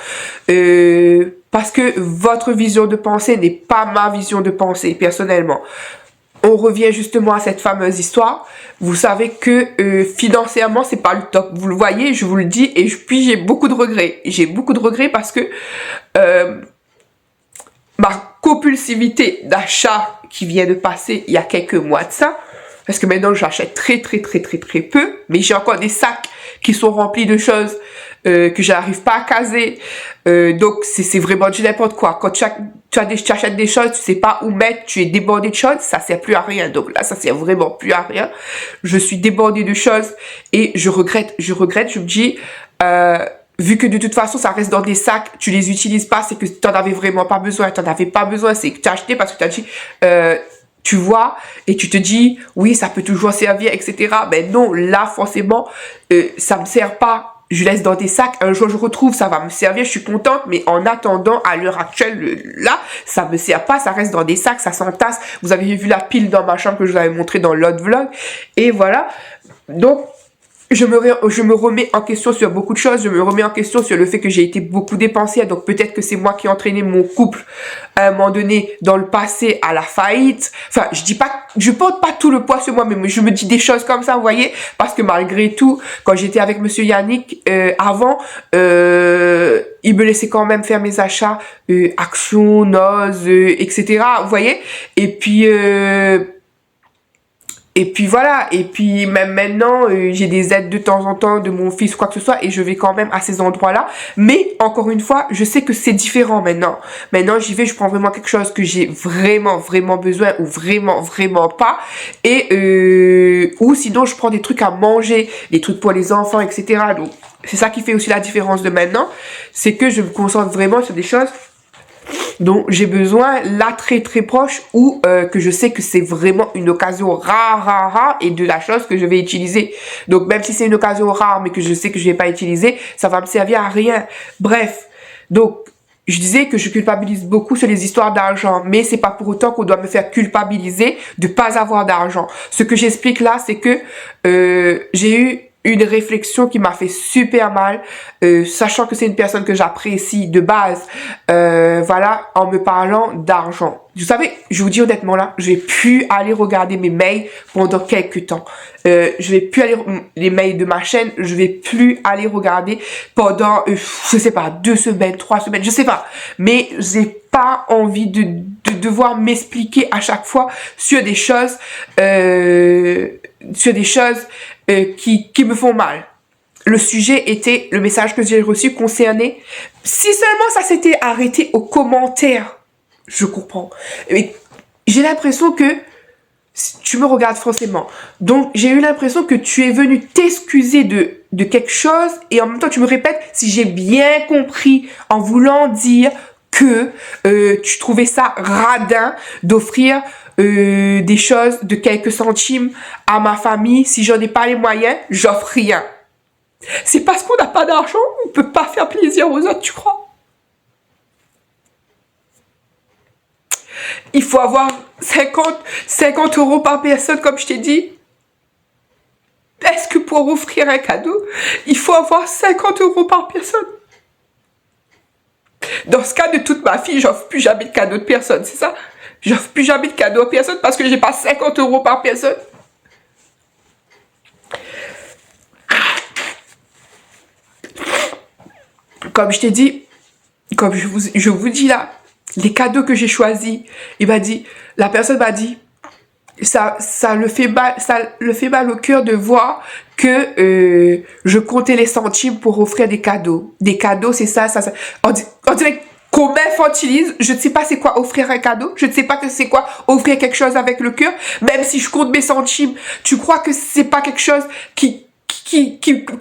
parce que votre vision de pensée n'est pas ma vision de pensée personnellement. On revient justement à cette fameuse histoire. Vous savez que financièrement c'est pas le top, vous le voyez, je vous le dis, et puis j'ai beaucoup de regrets parce que ma compulsivité d'achat qui vient de passer il y a quelques mois de ça, parce que maintenant j'achète très peu, mais j'ai encore des sacs qui sont remplis de choses que j'arrive pas à caser, donc c'est vraiment du n'importe quoi. Quand tu achètes des choses, tu sais pas où mettre, tu es débordé de choses, ça sert plus à rien. Donc là, ça sert vraiment plus à rien. Je suis débordée de choses et je regrette, je me dis... vu que de toute façon ça reste dans des sacs, tu les utilises pas, c'est que tu n'en avais vraiment pas besoin. Tu n'en avais pas besoin, c'est que tu as acheté parce que tu as dit, tu vois, et tu te dis, oui, ça peut toujours servir, etc. Ben non, là, forcément, ça me sert pas. Je laisse dans des sacs, un jour je retrouve, ça va me servir, je suis contente, mais en attendant, à l'heure actuelle, là, ça me sert pas, ça reste dans des sacs, ça s'entasse. Vous avez vu la pile dans ma chambre que je vous avais montré dans l'autre vlog, et voilà. Donc, je me remets en question sur beaucoup de choses. Je me remets en question sur le fait que j'ai été beaucoup dépensée. Donc peut-être que c'est moi qui ai entraîné mon couple à un moment donné dans le passé à la faillite. Enfin, je porte pas tout le poids sur moi, mais je me dis des choses comme ça, vous voyez. Parce que malgré tout, quand j'étais avec Monsieur Yannick avant, il me laissait quand même faire mes achats, Action, Noz, etc. Vous voyez. Et puis voilà, et puis même maintenant, j'ai des aides de temps en temps de mon fils ou quoi que ce soit, et je vais quand même à ces endroits-là. Mais encore une fois, je sais que c'est différent maintenant. Maintenant, j'y vais, je prends vraiment quelque chose que j'ai vraiment, vraiment besoin ou vraiment, vraiment pas. Et ou sinon, je prends des trucs à manger, des trucs pour les enfants, etc. Donc, c'est ça qui fait aussi la différence de maintenant. C'est que je me concentre vraiment sur des choses dont j'ai besoin là très très proche ou que je sais que c'est vraiment une occasion rare et de la chose que je vais utiliser. Donc même si c'est une occasion rare mais que je sais que je vais pas utiliser, ça va me servir à rien. Bref, donc je disais que je culpabilise beaucoup sur les histoires d'argent, mais c'est pas pour autant qu'on doit me faire culpabiliser de pas avoir d'argent. Ce que j'explique là, c'est que j'ai eu une réflexion qui m'a fait super mal, sachant que c'est une personne que j'apprécie de base, voilà, en me parlant d'argent. Vous savez, je vous dis honnêtement là, je vais plus aller regarder mes mails pendant quelques temps. Je vais plus aller, les mails de ma chaîne, je vais plus aller regarder pendant, je sais pas, 2 semaines, 3 semaines, je sais pas. Mais j'ai pas envie de devoir m'expliquer à chaque fois sur des choses, qui me font mal. Le sujet était le message que j'ai reçu concerné. Si seulement ça s'était arrêté aux commentaires, je comprends. Mais j'ai l'impression que tu me regardes forcément. Donc j'ai eu l'impression que tu es venu t'excuser de quelque chose et en même temps tu me répètes si j'ai bien compris en voulant dire que tu trouvais ça radin d'offrir des choses de quelques centimes à ma famille. Si j'en ai pas les moyens, j'offre rien. C'est parce qu'on n'a pas d'argent, on peut pas faire plaisir aux autres, tu crois? Il faut avoir 50 euros par personne, comme je t'ai dit. Est-ce que pour offrir un cadeau, il faut avoir 50 euros par personne? Dans ce cas, de toute ma vie, j'offre plus jamais de cadeau de personne, c'est ça? J'offre plus jamais de cadeau à personne parce que j'ai pas 50 euros par personne. Comme je t'ai dit, comme je vous dis là, les cadeaux que j'ai choisis, la personne m'a dit, ça le fait mal au cœur de voir que je comptais les centimes pour offrir des cadeaux. Des cadeaux, c'est ça. On dirait qu'on m'infantilise. Je ne sais pas c'est quoi offrir un cadeau. Je ne sais pas que c'est quoi offrir quelque chose avec le cœur. Même si je compte mes centimes, tu crois que c'est pas quelque chose qui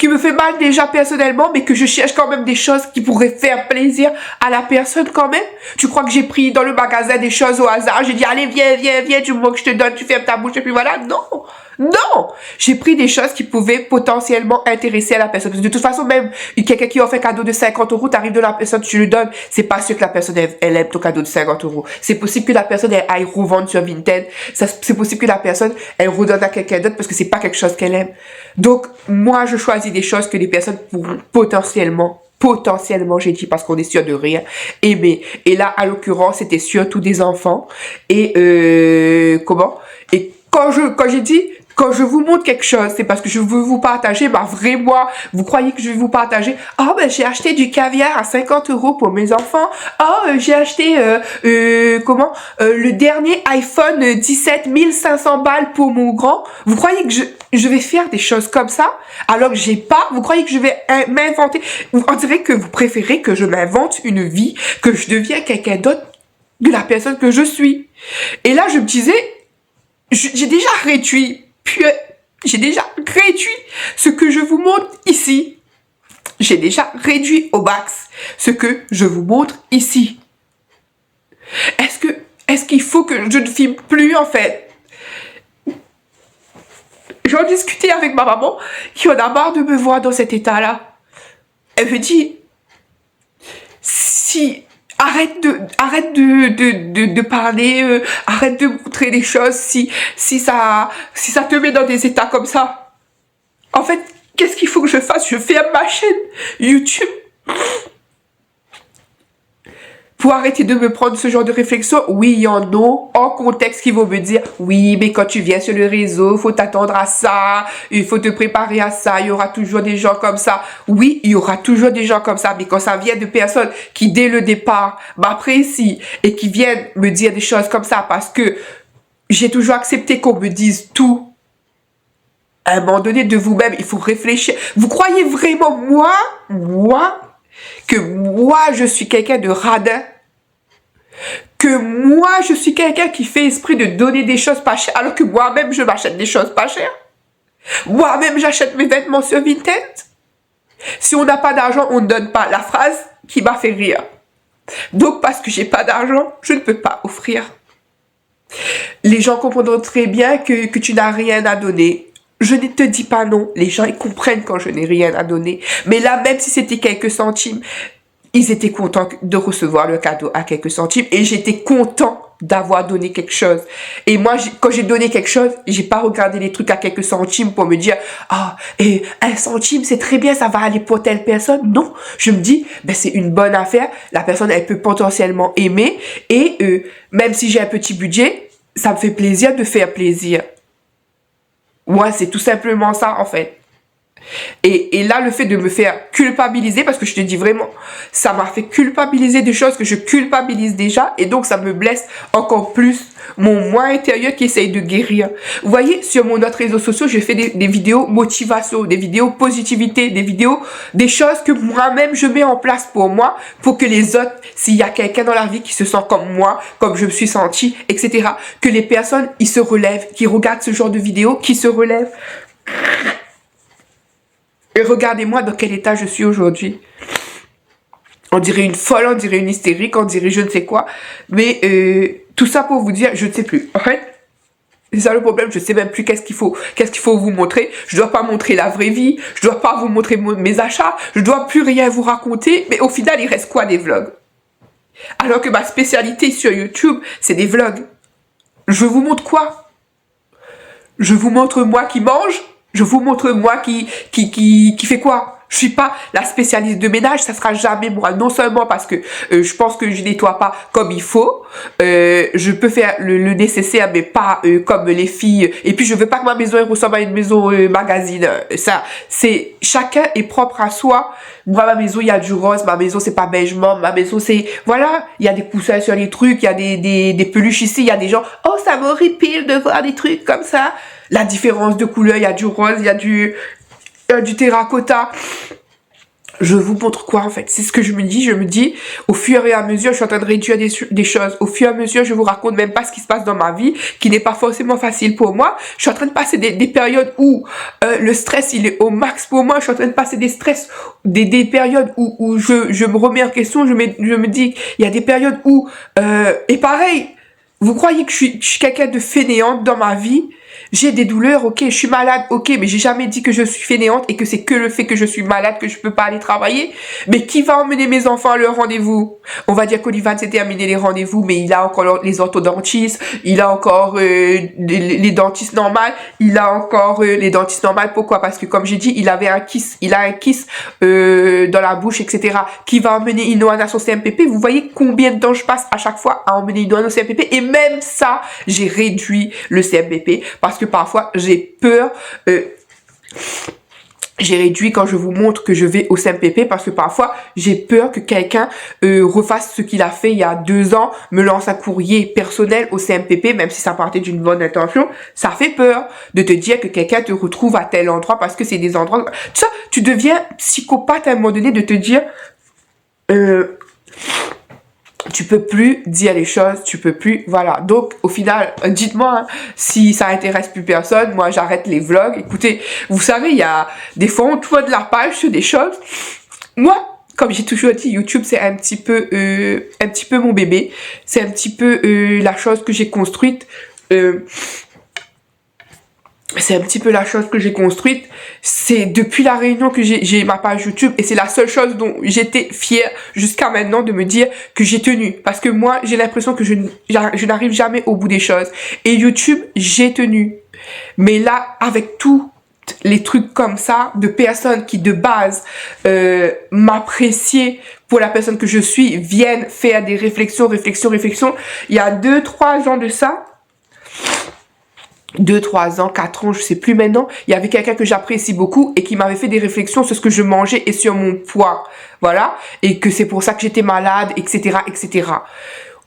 me fait mal déjà personnellement, mais que je cherche quand même des choses qui pourraient faire plaisir à la personne quand même. Tu crois que j'ai pris dans le magasin des choses au hasard, j'ai dit allez viens, du moment que je te donne, tu fermes ta bouche et puis voilà. Non, j'ai pris des choses qui pouvaient potentiellement intéresser à la personne. Parce que de toute façon, même quelqu'un qui offre un cadeau de 50 euros, t'arrives de la personne, tu lui donnes, c'est pas sûr que la personne elle aime ton cadeau de 50 euros. C'est possible que la personne elle aille revendre sur Vinted. C'est possible que la personne elle redonne à quelqu'un d'autre parce que c'est pas quelque chose qu'elle aime. Donc moi je choisis des choses que les personnes pourront potentiellement, j'ai dit parce qu'on est sûr de rien, aimer. Et là, à l'occurrence, c'était surtout des enfants. Et quand j'ai dit, quand je vous montre quelque chose, c'est parce que je veux vous partager ma vraie moi. Vous croyez que je vais vous partager? Oh, ben, j'ai acheté du caviar à 50 euros pour mes enfants. Oh, j'ai acheté, le dernier iPhone 17 500 balles pour mon grand. Vous croyez que je vais faire des choses comme ça? Alors que j'ai pas, vous croyez que je vais m'inventer? On dirait que vous préférez que je m'invente une vie, que je deviens quelqu'un d'autre de la personne que je suis. Et là, je me disais, j'ai déjà réduit ce que je vous montre ici. J'ai déjà réduit au max ce que je vous montre ici. Est-ce qu'il faut que je ne filme plus en fait? J'en discutais avec ma maman qui en a marre de me voir dans cet état-là. Elle me dit, arrête de parler, arrête de montrer des choses si ça te met dans des états comme ça. En fait, qu'est-ce qu'il faut que je fasse? Je ferme ma chaîne YouTube pour arrêter de me prendre ce genre de réflexion. Oui, il y en a en contexte qui vont me dire, oui, mais quand tu viens sur le réseau, il faut t'attendre à ça, il faut te préparer à ça, il y aura toujours des gens comme ça. Oui, il y aura toujours des gens comme ça, mais quand ça vient de personnes qui, dès le départ, m'apprécient et qui viennent me dire des choses comme ça parce que j'ai toujours accepté qu'on me dise tout, à un moment donné, de vous-même, il faut réfléchir. Vous croyez vraiment, que moi, je suis quelqu'un de radin? Que moi, je suis quelqu'un qui fait esprit de donner des choses pas chères, alors que moi-même, je m'achète des choses pas chères? Moi-même, j'achète mes vêtements sur Vinted? Si on n'a pas d'argent, on ne donne pas. La phrase qui m'a fait rire. Donc, parce que j'ai pas d'argent, je ne peux pas offrir. Les gens comprendront très bien que tu n'as rien à donner. Je ne te dis pas non. Les gens, ils comprennent quand je n'ai rien à donner. Mais là, même si c'était quelques centimes, ils étaient contents de recevoir le cadeau à quelques centimes. Et j'étais content d'avoir donné quelque chose. Et moi, quand j'ai donné quelque chose, j'ai pas regardé les trucs à quelques centimes pour me dire, ah, et 1 centime, c'est très bien, ça va aller pour telle personne. Non. Je me dis, ben, c'est une bonne affaire. La personne, elle peut potentiellement aimer. Et même si j'ai un petit budget, ça me fait plaisir de faire plaisir. Ouais, c'est tout simplement ça, en fait. Et là, le fait de me faire culpabiliser, parce que je te dis vraiment, ça m'a fait culpabiliser des choses que je culpabilise déjà, et donc ça me blesse encore plus mon moi intérieur qui essaye de guérir. Vous voyez, sur mon autre réseau social, je fais des vidéos motivation, des vidéos positivité, des vidéos, des choses que moi-même je mets en place pour moi, pour que les autres, s'il y a quelqu'un dans la vie qui se sent comme moi, comme je me suis sentie, etc., que les personnes, ils se relèvent, qui regardent ce genre de vidéos, qui se relèvent. Et regardez-moi dans quel état je suis aujourd'hui. On dirait une folle, on dirait une hystérique, on dirait je ne sais quoi. Mais tout ça pour vous dire, je ne sais plus. En fait, c'est ça le problème, je ne sais même plus qu'est-ce qu'il faut vous montrer. Je ne dois pas montrer la vraie vie, je ne dois pas vous montrer mes achats, je ne dois plus rien vous raconter. Mais au final, il reste quoi des vlogs? Alors que ma spécialité sur YouTube, c'est des vlogs. Je vous montre quoi? Je vous montre moi qui mange? Je vous montre moi qui fait quoi? Je suis pas la spécialiste de ménage, ça sera jamais moi. Non seulement parce que je pense que je nettoie pas comme il faut, je peux faire le nécessaire, mais pas comme les filles. Et puis je veux pas que ma maison elle ressemble à une maison magazine. Ça, c'est chacun est propre à soi. Moi, ma maison, il y a du rose. Ma maison, c'est pas beige morne. Ma maison, c'est voilà, il y a des coussins sur les trucs, il y a des peluches ici. Il y a des gens. Oh, ça m'horripile de voir des trucs comme ça. La différence de couleur, il y a du rose, il y a du terracotta. Je vous montre quoi en fait? C'est ce que je me dis. Je me dis, au fur et à mesure, je suis en train de réduire des choses. Au fur et à mesure, je vous raconte même pas ce qui se passe dans ma vie, qui n'est pas forcément facile pour moi. Je suis en train de passer des périodes où le stress, il est au max pour moi. Je suis en train de passer des périodes où je me remets en question. Je me dis, il y a des périodes où... et pareil, vous croyez que je suis quelqu'un de fainéante dans ma vie? J'ai des douleurs, ok, je suis malade, ok, mais j'ai jamais dit que je suis fainéante et que c'est que le fait que je suis malade que je peux pas aller travailler. Mais qui va emmener mes enfants à leur rendez-vous? On va dire qu'Olivan s'est terminé les rendez-vous, mais il a encore les orthodontistes, il a encore les dentistes normales, il a encore les dentistes normales. Pourquoi? Parce que comme j'ai dit, il a un kiss dans la bouche, etc. Qui va emmener Inoan à son CMPP? Vous voyez combien de temps je passe à chaque fois à emmener Inoan au CMPP? Et même ça, j'ai réduit le CMPP parce que parfois j'ai peur. J'ai réduit quand je vous montre que je vais au CMPP parce que parfois j'ai peur que quelqu'un refasse ce qu'il a fait il y a 2 ans, me lance un courrier personnel au CMPP, même si ça partait d'une bonne intention. Ça fait peur de te dire que quelqu'un te retrouve à tel endroit parce que c'est des endroits... Ça, tu deviens psychopathe à un moment donné de te dire... tu peux plus dire les choses, tu peux plus, voilà. Donc, au final, dites-moi si ça intéresse plus personne. Moi, j'arrête les vlogs. Écoutez, vous savez, il y a des fois, on tourne la page sur des choses. Moi, comme j'ai toujours dit, YouTube, c'est un petit peu mon bébé. C'est un petit peu la chose que j'ai construite. C'est un petit peu la chose que j'ai construite. C'est depuis la réunion que j'ai ma page YouTube et c'est la seule chose dont j'étais fière jusqu'à maintenant de me dire que j'ai tenu. Parce que moi, j'ai l'impression que je n'arrive jamais au bout des choses. Et YouTube, j'ai tenu. Mais là, avec tout les trucs comme ça de personnes qui de base m'appréciaient pour la personne que je suis viennent faire des réflexions. Il y a 2-3 ans de ça, 2-3 ans, 4 ans, je sais plus maintenant, il y avait quelqu'un que j'apprécie beaucoup et qui m'avait fait des réflexions sur ce que je mangeais et sur mon poids, voilà, et que c'est pour ça que j'étais malade, etc., etc.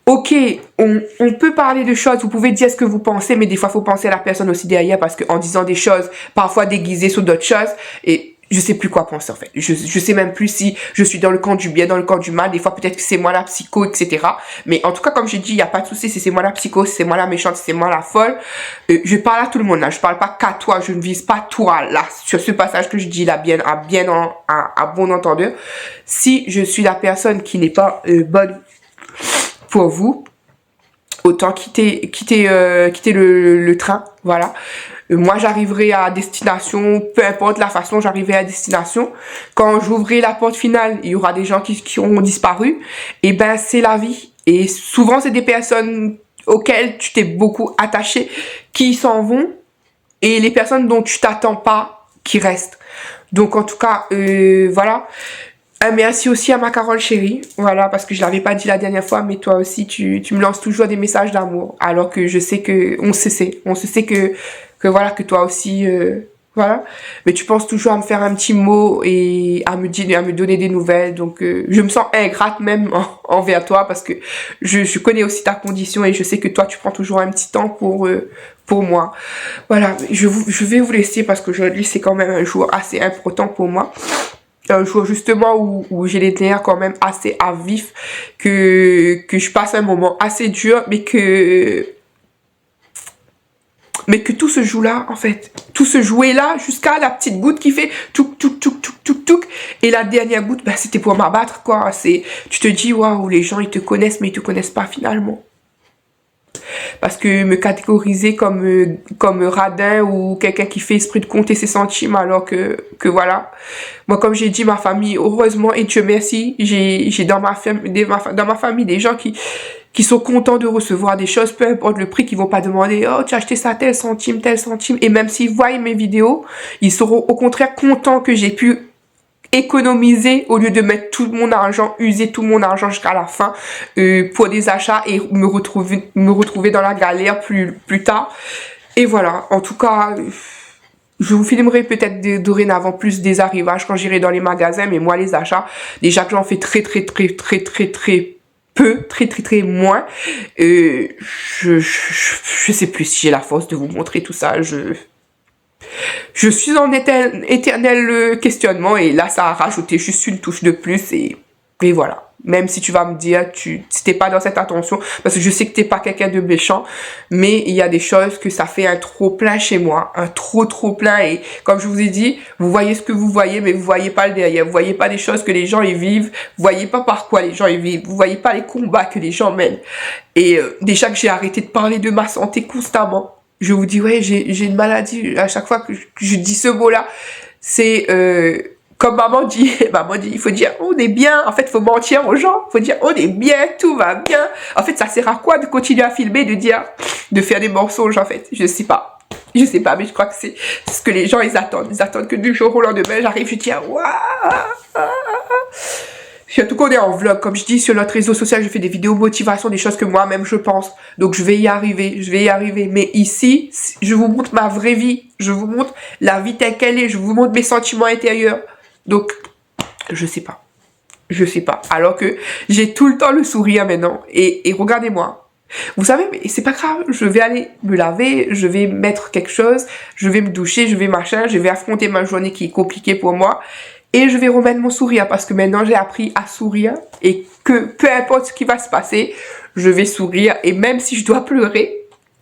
Ok, on peut parler de choses, vous pouvez dire ce que vous pensez, mais des fois, il faut penser à la personne aussi derrière, parce qu'en disant des choses, parfois déguisées sur d'autres choses, et je sais plus quoi penser, en fait. Je sais même plus si je suis dans le camp du bien, dans le camp du mal. Des fois, peut-être que c'est moi la psycho, etc. Mais en tout cas, comme j'ai dit, il n'y a pas de souci si c'est moi la psycho, si c'est moi la méchante, si c'est moi la folle. Je parle à tout le monde, là. Je parle pas qu'à toi. Je ne vise pas toi, là, sur ce passage que je dis, là, à bon entendeur. Si je suis la personne qui n'est pas bonne pour vous, autant quitter le train, voilà. Moi, j'arriverai à destination, peu importe la façon, j'arriverai à destination. Quand j'ouvrirai la porte finale, il y aura des gens qui auront disparu. Et ben, c'est la vie. Et souvent, c'est des personnes auxquelles tu t'es beaucoup attaché qui s'en vont. Et les personnes dont tu t'attends pas qui restent. Donc, en tout cas, voilà. Merci aussi à ma Carole chérie, voilà, parce que je l'avais pas dit la dernière fois, mais toi aussi, tu me lances toujours des messages d'amour, alors que je sais que, on se sait que voilà, que toi aussi, voilà, mais tu penses toujours à me faire un petit mot et à me donner des nouvelles, donc je me sens ingrate même envers toi, parce que je connais aussi ta condition et je sais que toi, tu prends toujours un petit temps pour moi. Voilà, je vais vous laisser parce qu'aujourd'hui, c'est quand même un jour assez important pour moi. Un jour justement où j'ai les nerfs quand même assez à vif, que je passe un moment assez dur, mais que tout se joue là, en fait. Tout se jouait là, jusqu'à la petite goutte qui fait touk, touk, touk, touk, touk, touk. Et la dernière goutte, bah, c'était pour m'abattre, quoi. Tu te dis, waouh, les gens, ils te connaissent, mais ils te connaissent pas finalement. Parce que me catégoriser comme radin ou quelqu'un qui fait esprit de compter ses centimes, alors que voilà. Moi, comme j'ai dit, ma famille, heureusement et Dieu merci, j'ai dans ma famille des gens qui sont contents de recevoir des choses, peu importe le prix, qui vont pas demander, oh, tu as acheté ça tel centime. Et même s'ils voient mes vidéos, ils seront au contraire contents que j'ai pu économiser au lieu de mettre tout mon argent, user tout mon argent jusqu'à la fin pour des achats et me retrouver dans la galère plus tard. Et voilà, en tout cas, je vous filmerai peut-être dorénavant plus des arrivages quand j'irai dans les magasins, mais moi les achats, déjà que j'en fais très peu, très moins, je sais plus si j'ai la force de vous montrer tout ça, je suis en éternel questionnement et là ça a rajouté juste une touche de plus et voilà. Même si tu vas me dire, t'es pas dans cette attention, parce que je sais que t'es pas quelqu'un de méchant, mais il y a des choses que ça fait un trop plein chez moi, un trop plein, et comme je vous ai dit, vous voyez ce que vous voyez, mais vous voyez pas le derrière, vous voyez pas les choses que les gens y vivent, vous voyez pas par quoi les gens y vivent, vous voyez pas les combats que les gens mènent. Et déjà que j'ai arrêté de parler de ma santé constamment, je vous dis, ouais, j'ai une maladie, à chaque fois que je dis ce mot-là, c'est comme maman dit, il faut dire on est bien, en fait, il faut mentir aux gens, il faut dire on est bien, tout va bien. En fait, ça sert à quoi de continuer à filmer, de faire des mensonges, en fait, je sais pas, mais je crois que c'est ce que les gens, ils attendent que du jour au lendemain, j'arrive, je dis, waouh. Surtout qu'on est en vlog, comme je dis, sur notre réseau social, je fais des vidéos motivation, des choses que moi-même je pense. Donc je vais y arriver. Mais ici, je vous montre ma vraie vie. Je vous montre la vie telle qu'elle est. Je vous montre mes sentiments intérieurs. Donc, je sais pas. Alors que j'ai tout le temps le sourire maintenant. Et regardez-moi. Vous savez, mais c'est pas grave. Je vais aller me laver, je vais mettre quelque chose, je vais me doucher, je vais affronter ma journée qui est compliquée pour moi. Et je vais remettre mon sourire parce que maintenant j'ai appris à sourire et que peu importe ce qui va se passer, je vais sourire. Et même si je dois pleurer,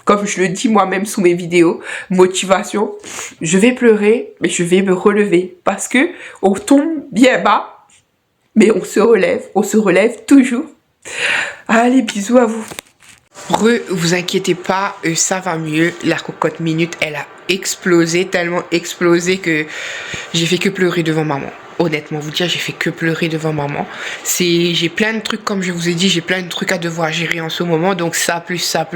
comme je le dis moi-même sous mes vidéos, motivation, je vais pleurer, mais je vais me relever parce que on tombe bien bas, mais on se relève toujours. Allez, bisous à vous. Vous inquiétez pas, ça va mieux. La cocotte minute, elle a explosé, tellement explosé que j'ai fait que pleurer devant maman. Honnêtement, vous dire, j'ai fait que pleurer devant maman. J'ai plein de trucs, comme je vous ai dit, j'ai plein de trucs à devoir gérer en ce moment. Donc ça, plus ça.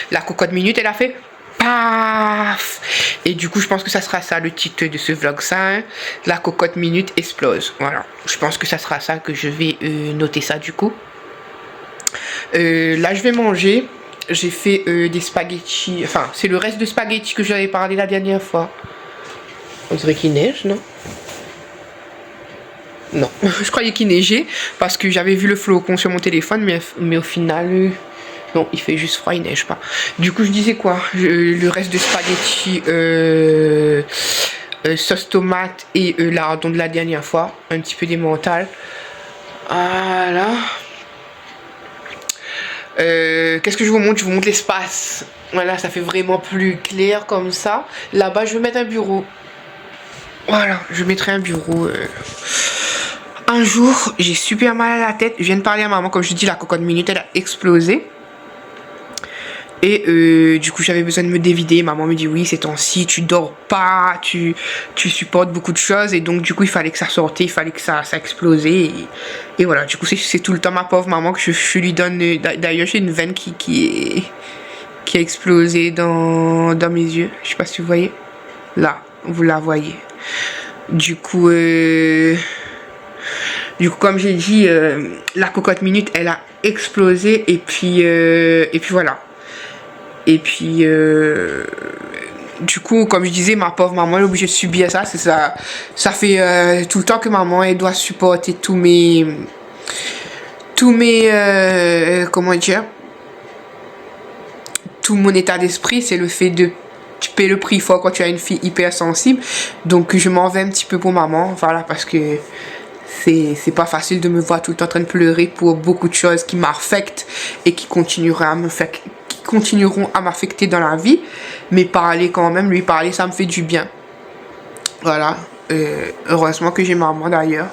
La cocotte minute, elle a fait paf. Et du coup, je pense que ça sera ça le titre de ce vlog. Ça, hein, la cocotte minute explose. Voilà. Je pense que ça sera ça que je vais noter ça du coup. Là, je vais manger. J'ai fait des spaghettis. Enfin, c'est le reste de spaghettis que j'avais parlé la dernière fois. On dirait qu'il neige, non? Non, je croyais qu'il neigeait parce que j'avais vu le flocon sur mon téléphone, mais au final, non, il fait juste froid, il neige pas. Du coup, je disais quoi? Le reste de spaghetti, sauce tomate et lardon de la dernière fois, un petit peu d'emmental. Voilà. Qu'est-ce que je vous montre? Je vous montre l'espace. Voilà, ça fait vraiment plus clair comme ça. Là-bas, je vais mettre un bureau. Voilà, je mettrai un bureau. Un jour, j'ai super mal à la tête. Je viens de parler à maman, comme je dis, la cocotte minute, elle a explosé. Et du coup, j'avais besoin de me dévider. Maman me dit, oui, ces temps-ci, tu dors pas, tu supportes beaucoup de choses. Et donc, du coup, il fallait que ça sorte, il fallait que ça explose. Et voilà, du coup, c'est tout le temps ma pauvre maman que je lui donne. D'ailleurs, j'ai une veine qui a explosé dans mes yeux. Je sais pas si vous voyez. Là, vous la voyez. Du coup, comme j'ai dit, la cocotte minute, elle a explosé. Et puis voilà. Et puis, du coup, comme je disais, ma pauvre maman est obligée de subir ça. C'est ça. Ça fait tout le temps que maman, elle doit supporter tous mes comment dire, tout mon état d'esprit. C'est le fait de payer le prix fort quand tu as une fille hyper sensible. Donc, je m'en vais un petit peu pour maman. Voilà, parce que c'est pas facile de me voir tout le temps en train de pleurer pour beaucoup de choses qui m'affectent et qui continueront à m'affecter dans la vie. Mais parler quand même, lui parler, ça me fait du bien. Voilà. Heureusement que j'ai maman d'ailleurs.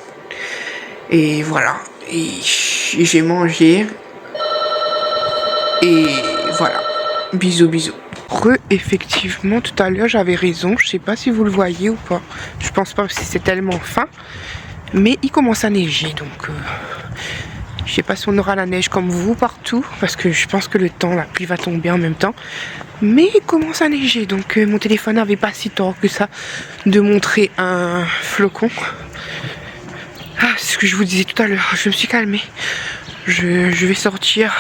Et voilà. Et j'ai mangé. Et voilà. Bisous, bisous. Effectivement, tout à l'heure, j'avais raison. Je sais pas si vous le voyez ou pas. Je pense pas, parce que c'est tellement fin. Mais il commence à neiger, donc je sais pas si on aura la neige comme vous partout, parce que je pense que la pluie va tomber en même temps. Mais il commence à neiger, donc mon téléphone n'avait pas si tort que ça de montrer un flocon. Ah, c'est ce que je vous disais tout à l'heure, je me suis calmée. Je vais sortir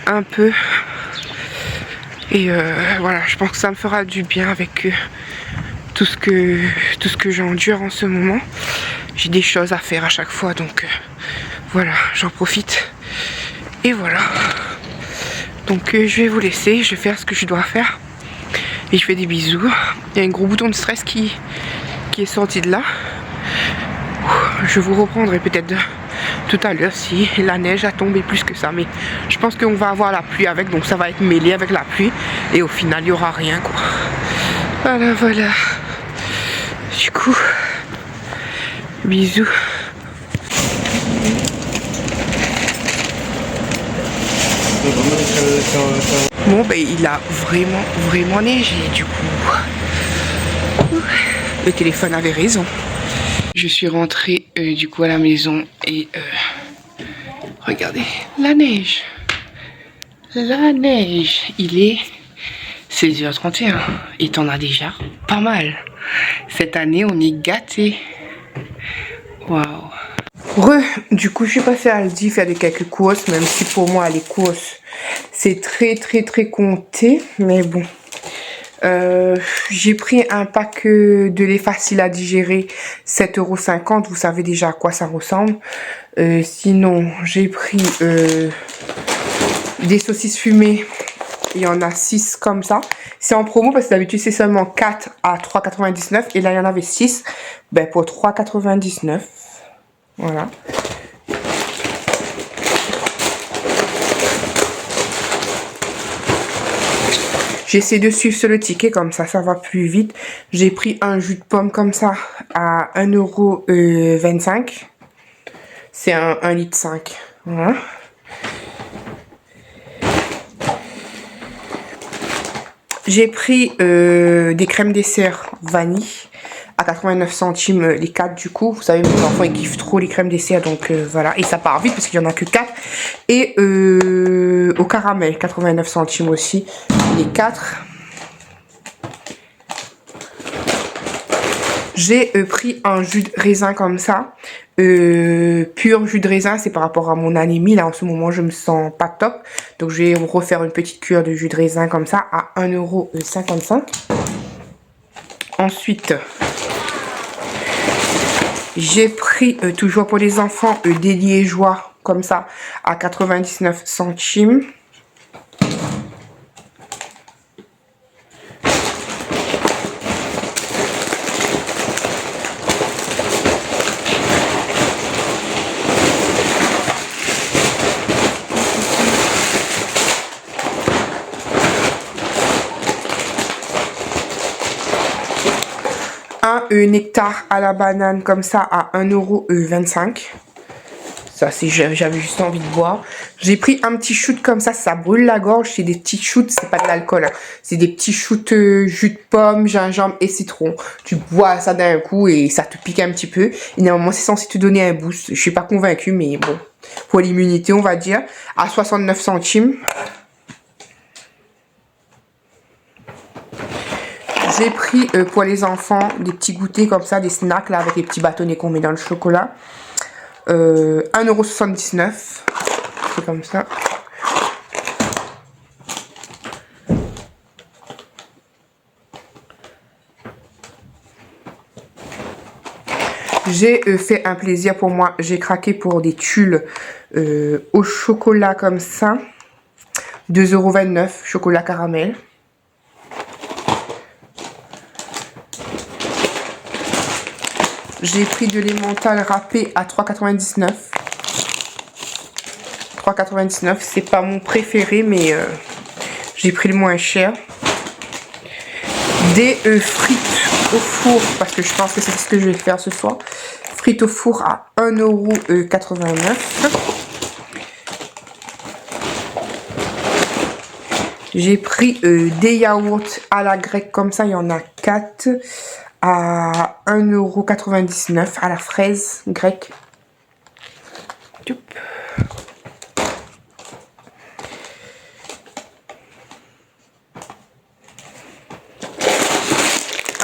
un peu. Et voilà, je pense que ça me fera du bien avec tout ce que j'endure en ce moment. J'ai des choses à faire à chaque fois, donc voilà, j'en profite. Et voilà. Donc je vais vous laisser, je vais faire ce que je dois faire. Et je fais des bisous. Il y a un gros bouton de stress qui est sorti de là. Je vous reprendrai peut-être tout à l'heure si la neige a tombé plus que ça. Mais je pense qu'on va avoir la pluie avec, donc ça va être mêlé avec la pluie. Et au final, il n'y aura rien, quoi. Voilà, voilà. Du coup, bisous. Bon, ben il a vraiment neigé, du coup. Le téléphone avait raison. Je suis rentrée du coup à la maison et regardez, la neige. La neige. Il est 16h31 et t'en as déjà pas mal. Cette année, on est gâtés. Waouh. Du coup, je suis passée à Aldi faire quelques courses, même si pour moi, les courses, c'est très compté. Mais bon. J'ai pris un pack de lait facile à digérer, 7,50 €. Vous savez déjà à quoi ça ressemble. Sinon, j'ai pris des saucisses fumées. Il y en a 6 comme ça. C'est en promo parce que d'habitude c'est seulement 4 à 3,99 €. Et là il y en avait 6 pour 3,99 €. Voilà. J'essaie de suivre sur le ticket, comme ça va plus vite. J'ai pris un jus de pomme comme ça à 1,25 €. C'est un 1,5 litre. Voilà. J'ai pris des crèmes dessert vanille à 89 centimes les 4 du coup. Vous savez, mes enfants ils kiffent trop les crèmes dessert, donc voilà. Et ça part vite parce qu'il n'y en a que 4. Et au caramel, 89 centimes aussi les 4. J'ai pris un jus de raisin comme ça. Pur jus de raisin, c'est par rapport à mon anémie. Là, en ce moment, je me sens pas top. Donc, je vais refaire une petite cure de jus de raisin comme ça à 1,55 €. Ensuite, j'ai pris, toujours pour les enfants, des liégeois comme ça à 99 centimes. Un nectar à la banane comme ça à 1,25 €. Ça, c'est j'avais juste envie de boire. J'ai pris un petit shoot comme ça brûle la gorge. C'est des petits shoots, c'est pas de l'alcool. Hein. C'est des petits shoots jus de pomme, gingembre et citron. Tu bois ça d'un coup et ça te pique un petit peu. Et normalement, c'est censé te donner un boost. Je suis pas convaincue, mais bon. Pour l'immunité, on va dire. À 69 centimes. J'ai pris pour les enfants des petits goûters comme ça, des snacks là avec les petits bâtonnets qu'on met dans le chocolat. 1,79 €. C'est comme ça. J'ai fait un plaisir pour moi. J'ai craqué pour des tulles au chocolat comme ça. 2,29 €, chocolat caramel. J'ai pris de l'emmental râpé à 3,99 €. 3,99 €, c'est pas mon préféré, mais j'ai pris le moins cher. Des frites au four, parce que je pense que c'est ce que je vais faire ce soir. Frites au four à 1,89 €. J'ai pris des yaourts à la grecque comme ça, il y en a 4. À 1,99 € à la fraise grecque.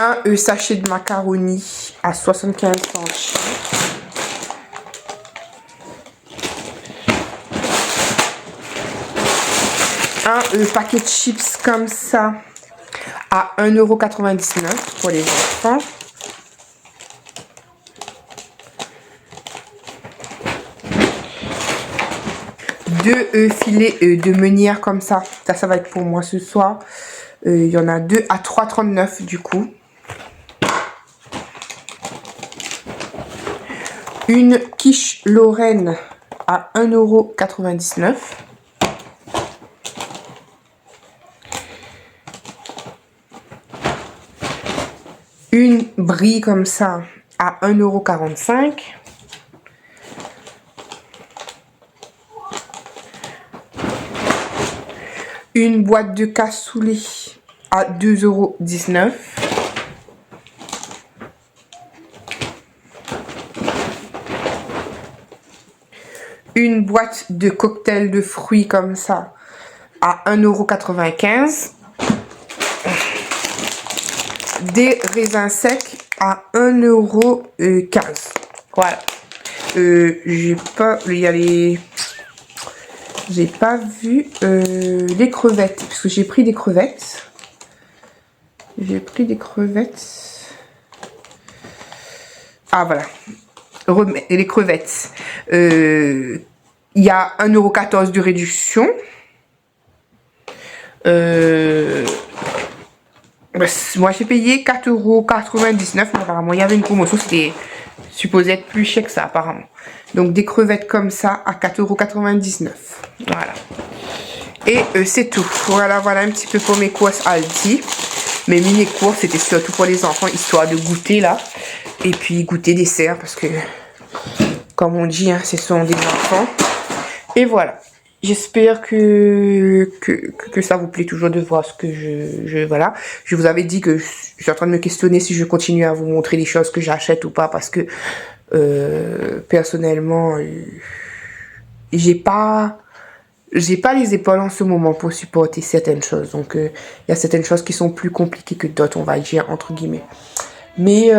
Un sachet de macaroni à 75 centimes. Un paquet de chips comme ça à 1,99 € pour les enfants. Deux filets de meunière comme ça. Ça va être pour moi ce soir. Il y en a 2 à 3,39 € du coup. Une quiche Lorraine à 1,99 €. Une brie comme ça à 1,45 €. Une boîte de cassoulet à 2,19 €. Une boîte de cocktail de fruits comme ça à 1,95 €. Des raisins secs à 1,15 €. Voilà. J'ai pas vu les crevettes, parce que j'ai pris des crevettes. Ah voilà. Les crevettes. Il y a 1,14 € de réduction. Moi j'ai payé 4,99 €, mais apparemment il y avait une promotion, c'était supposé être plus cher que ça apparemment. Donc des crevettes comme ça à 4,99 €. Voilà. Et c'est tout. Voilà un petit peu pour mes courses Aldi. Mes mini courses, c'était surtout pour les enfants, histoire de goûter là. Et puis goûter dessert, parce que comme on dit, hein, ce sont des enfants. Et voilà. J'espère que ça vous plaît toujours de voir ce que voilà. Je vous avais dit que je suis en train de me questionner si je continue à vous montrer les choses que j'achète ou pas, parce que personnellement j'ai pas les épaules en ce moment pour supporter certaines choses. Donc il y a certaines choses qui sont plus compliquées que d'autres, on va dire entre guillemets. Mais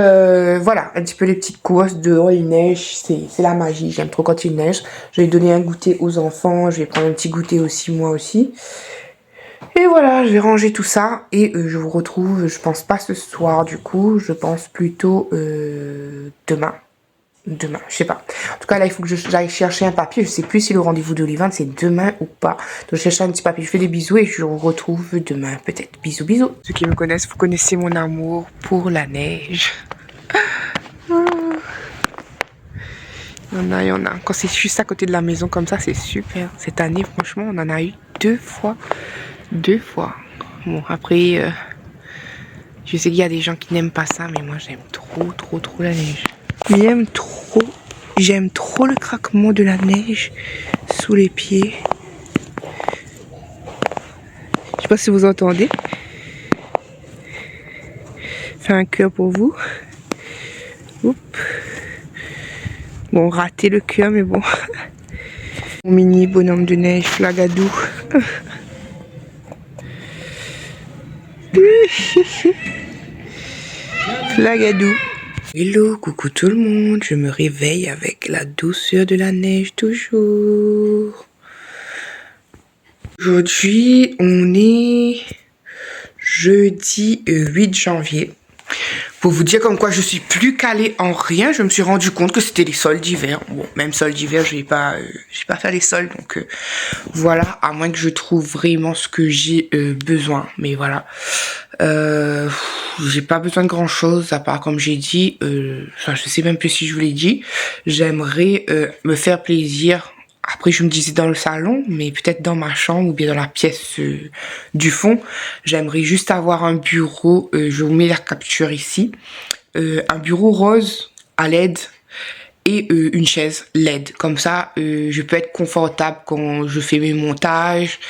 voilà, un petit peu les petites courses dehors, il neige, c'est la magie. J'aime trop quand il neige. Je vais donner un goûter aux enfants, je vais prendre un petit goûter aussi, moi aussi. Et voilà, je vais ranger tout ça et je vous retrouve, je pense pas ce soir du coup, je pense plutôt demain. Demain, je sais pas. En tout cas, là, il faut que j'aille chercher un papier. Je sais plus si le rendez-vous d'Olivane, c'est demain ou pas. Donc, je cherche un petit papier. Je fais des bisous et je vous retrouve demain, peut-être. Bisous, bisous. Ceux qui me connaissent, vous connaissez mon amour pour la neige. Il y en a. Quand c'est juste à côté de la maison comme ça, c'est super. Cette année, franchement, on en a eu 2 fois. 2 fois. Bon, après, je sais qu'il y a des gens qui n'aiment pas ça, mais moi, j'aime trop, trop, trop la neige. J'aime trop le craquement de la neige sous les pieds. Je sais pas si vous entendez. Fais un cœur pour vous. Oups. Bon, raté le cœur, mais bon. Mon mini bonhomme de neige, Flagadou. Flagadou. Hello, coucou tout le monde, je me réveille avec la douceur de la neige toujours. Aujourd'hui, on est jeudi 8 janvier. Pour vous dire comme quoi je suis plus calée en rien, je me suis rendu compte que c'était les soldes d'hiver. Bon, même soldes d'hiver, je vais pas faire les soldes, donc voilà, à moins que je trouve vraiment ce que j'ai besoin. Mais voilà, j'ai pas besoin de grand chose à part, comme j'ai dit, enfin, je sais même plus si je vous l'ai dit, j'aimerais me faire plaisir. Après, je me disais dans le salon, mais peut-être dans ma chambre ou bien dans la pièce du fond. J'aimerais juste avoir un bureau, je vous mets la capture ici, un bureau rose à LED et une chaise LED. Comme ça, je peux être confortable quand je fais mes montages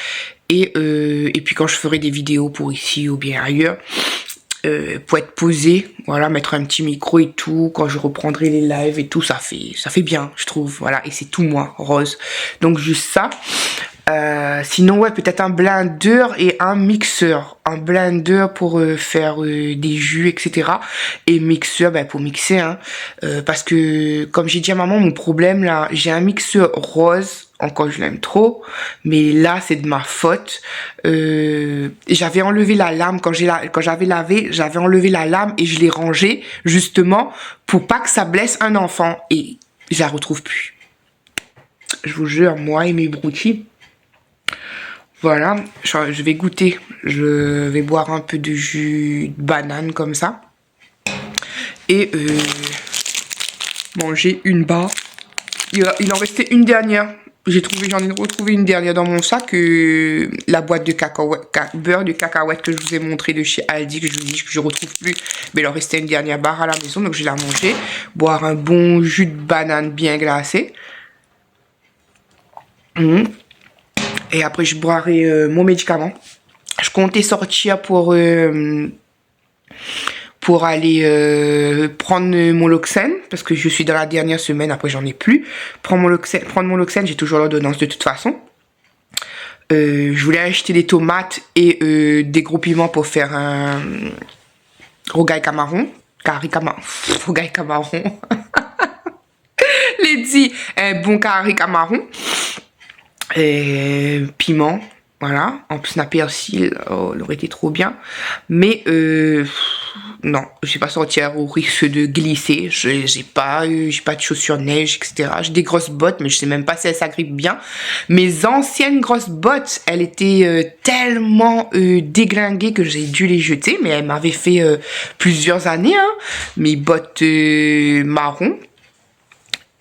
et puis quand je ferai des vidéos pour ici ou bien ailleurs. Pour être posé, voilà, mettre un petit micro et tout, quand je reprendrai les lives et tout, ça fait bien, je trouve, voilà, et c'est tout moi, rose. Donc juste ça. Sinon, ouais, peut-être un blender et un mixeur. Un blender pour faire des jus, etc. Et mixeur, ben, pour mixer, hein. Parce que, comme j'ai dit à maman, mon problème, là, j'ai un mixeur rose. Encore, je l'aime trop. Mais là, c'est de ma faute. J'avais enlevé la lame quand j'avais lavé. J'avais enlevé la lame et je l'ai rangée, justement, pour pas que ça blesse un enfant. Et je la retrouve plus. Je vous jure, moi et mes broutilles. Voilà, je vais goûter. Je vais boire un peu de jus de banane comme ça. Et manger une barre. Il en restait une dernière. J'en ai retrouvé une dernière dans mon sac. La boîte de beurre de cacahuètes que je vous ai montré de chez Aldi, que je vous dis que je retrouve plus. Mais il en restait une dernière barre à la maison, donc je vais la manger. Boire un bon jus de banane bien glacé. Et après, je boirai mon médicament. Je comptais sortir pour aller prendre mon Loxène, parce que je suis dans la dernière semaine, après j'en ai plus. Prendre mon Loxène, j'ai toujours l'ordonnance de toute façon. Je voulais acheter des tomates et des gros piments pour faire un rogaille camaron. Rogaille camaron. Les dit, un bon carré camaron. Piment, voilà, en plus un persil, oh, il aurait été trop bien, mais non, je vais pas sortir au risque de glisser. J'ai pas de chaussures neige, etc. J'ai des grosses bottes, mais je sais même pas si elles s'agrippent bien. Mes anciennes grosses bottes, elles étaient tellement déglinguées que j'ai dû les jeter, mais elles m'avaient fait plusieurs années, hein, mes bottes marron.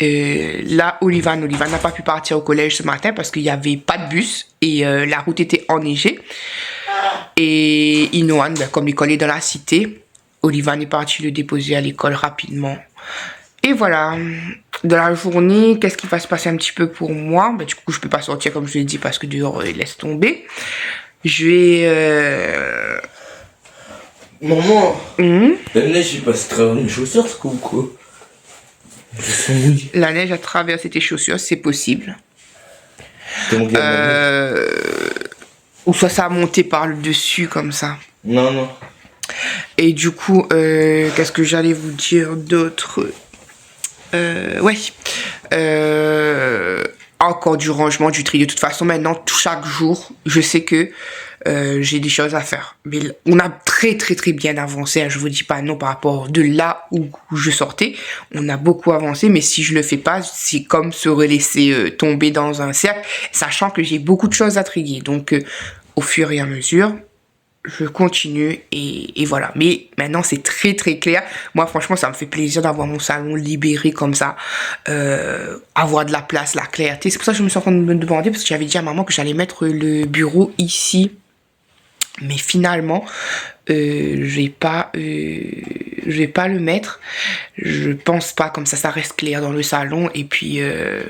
Là, Olivane n'a pas pu partir au collège ce matin parce qu'il n'y avait pas de bus et la route était enneigée. Et Inoan, ben, comme l'école est dans la cité, Olivane est parti le déposer à l'école rapidement. Et voilà, dans la journée, qu'est-ce qui va se passer un petit peu pour moi? Ben, du coup, je peux pas sortir comme je l'ai dit parce que dehors, il laisse tomber. Je vais... Maman, la neige, il passe à travers mes chaussures, ce coup ou quoi? La neige a traversé tes chaussures, c'est possible. Ou soit ça a monté par le dessus comme ça. Non. Et du coup, qu'est-ce que j'allais vous dire d'autre? Ouais. Encore du rangement, du tri. De toute façon, maintenant, chaque jour, je sais que j'ai des choses à faire. Mais on a très bien avancé, hein, je vous dis pas non par rapport de là où je sortais. On a beaucoup avancé, mais si je le fais pas, c'est comme se relaisser tomber dans un cercle, sachant que j'ai beaucoup de choses à trier. Donc, au fur et à mesure, je continue et voilà. Mais maintenant, c'est très clair. Moi, franchement, ça me fait plaisir d'avoir mon salon libéré comme ça. Avoir de la place, la clarté. C'est pour ça que je me suis en train de me demander, parce que j'avais dit à maman que j'allais mettre le bureau ici. Mais finalement, je vais pas le mettre. Je pense pas, comme ça reste clair dans le salon. Et puis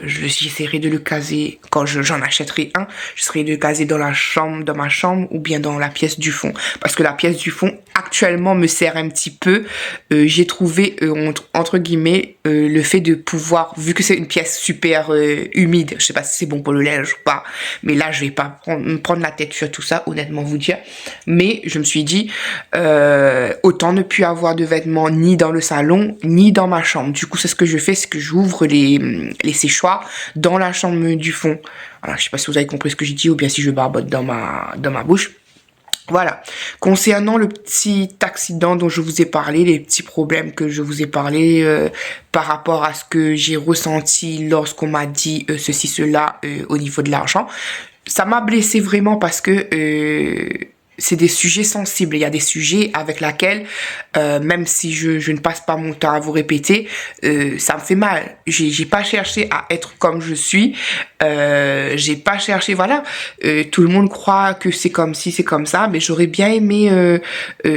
j'essaierai de le caser quand j'en achèterai un. J'essaierai de le caser dans ma chambre ou bien dans la pièce du fond, parce que la pièce du fond actuellement me sert un petit peu. J'ai trouvé entre guillemets le fait de pouvoir, vu que c'est une pièce super humide, je sais pas si c'est bon pour le linge ou pas, mais là je vais pas me prendre la tête sur tout ça, honnêtement vous dire. Mais je me suis dit autant ne plus avoir de vêtements ni dans le salon ni dans ma chambre. Du coup, c'est ce que je fais, c'est que j'ouvre les séchoirs dans la chambre du fond. Voilà, je sais pas si vous avez compris ce que j'ai dit ou bien si je barbote dans ma bouche. Voilà. Concernant le petit accident dont je vous ai parlé, les petits problèmes que je vous ai parlé par rapport à ce que j'ai ressenti lorsqu'on m'a dit ceci, cela au niveau de l'argent, ça m'a blessé vraiment parce que c'est des sujets sensibles. Il y a des sujets avec lesquels, même si je ne passe pas mon temps à vous répéter, ça me fait mal. J'ai pas cherché à être comme je suis. J'ai pas cherché, voilà. Tout le monde croit que c'est comme ci, c'est comme ça, mais j'aurais bien aimé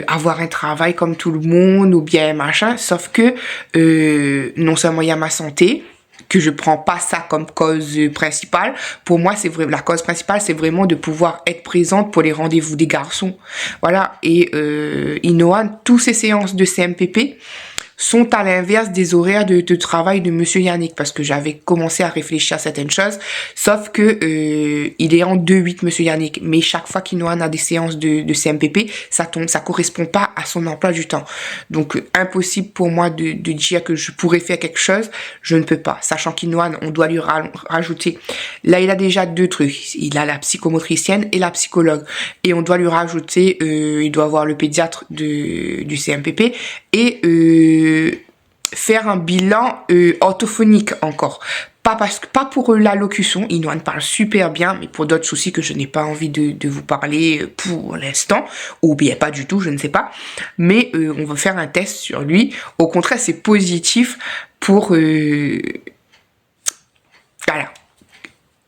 avoir un travail comme tout le monde ou bien machin. Sauf que non seulement il y a ma santé, que je prends pas ça comme cause principale. Pour moi, c'est vrai, la cause principale, c'est vraiment de pouvoir être présente pour les rendez-vous des garçons. Voilà. Et Inoan, toutes ces séances de CMPP sont à l'inverse des horaires de travail de Monsieur Yannick, parce que j'avais commencé à réfléchir à certaines choses, sauf que il est en 2-8 Monsieur Yannick, mais chaque fois qu'Inoan a des séances de CMPP, ça correspond pas à son emploi du temps. Donc impossible pour moi de dire que je pourrais faire quelque chose, je ne peux pas, sachant qu'Inoan, on doit lui rajouter, là il a déjà 2 trucs, il a la psychomotricienne et la psychologue, et on doit lui rajouter, il doit avoir le pédiatre du CMPP, et faire un bilan orthophonique encore. Pas pour l'allocution, Inoan parle super bien, mais pour d'autres soucis que je n'ai pas envie de vous parler pour l'instant, ou bien pas du tout, je ne sais pas. Mais on va faire un test sur lui. Au contraire, c'est positif pour... voilà.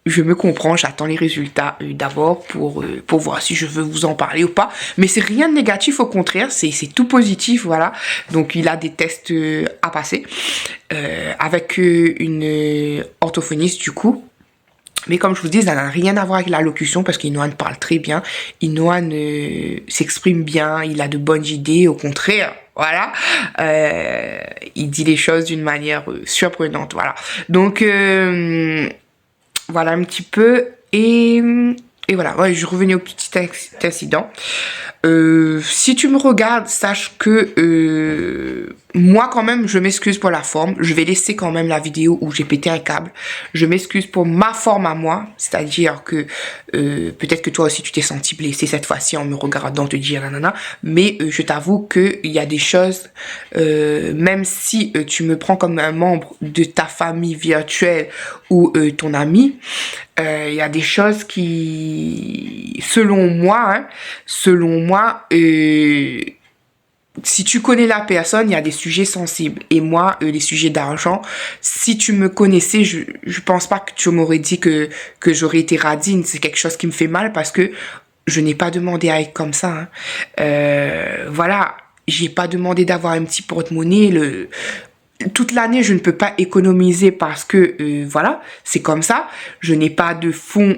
Je me comprends, j'attends les résultats d'abord pour voir si je veux vous en parler ou pas. Mais c'est rien de négatif, au contraire, c'est tout positif, voilà. Donc il a des tests à passer avec une orthophoniste du coup. Mais comme je vous dis, ça n'a rien à voir avec l'allocution parce qu'Inoan parle très bien. Inoan s'exprime bien, il a de bonnes idées, au contraire. Voilà, il dit les choses d'une manière surprenante, voilà. Donc... voilà un petit peu et voilà, ouais, je revenais au petit incident. Si tu me regardes, sache que moi quand même je m'excuse pour la forme. Je vais laisser quand même la vidéo où j'ai pété un câble. Je m'excuse pour ma forme à moi, c'est-à-dire que peut-être que toi aussi tu t'es senti blessé cette fois-ci en me regardant te dire nanana, mais je t'avoue que il y a des choses, même si tu me prends comme un membre de ta famille virtuelle ou ton ami, il y a des choses qui, selon moi, si tu connais la personne, il y a des sujets sensibles. Et moi, les sujets d'argent, si tu me connaissais, je pense pas que tu m'aurais dit que j'aurais été radine. C'est quelque chose qui me fait mal parce que je n'ai pas demandé à être comme ça. Voilà, j'ai pas demandé d'avoir un petit porte-monnaie. Toute l'année, je ne peux pas économiser parce que, voilà, c'est comme ça. Je n'ai pas de fonds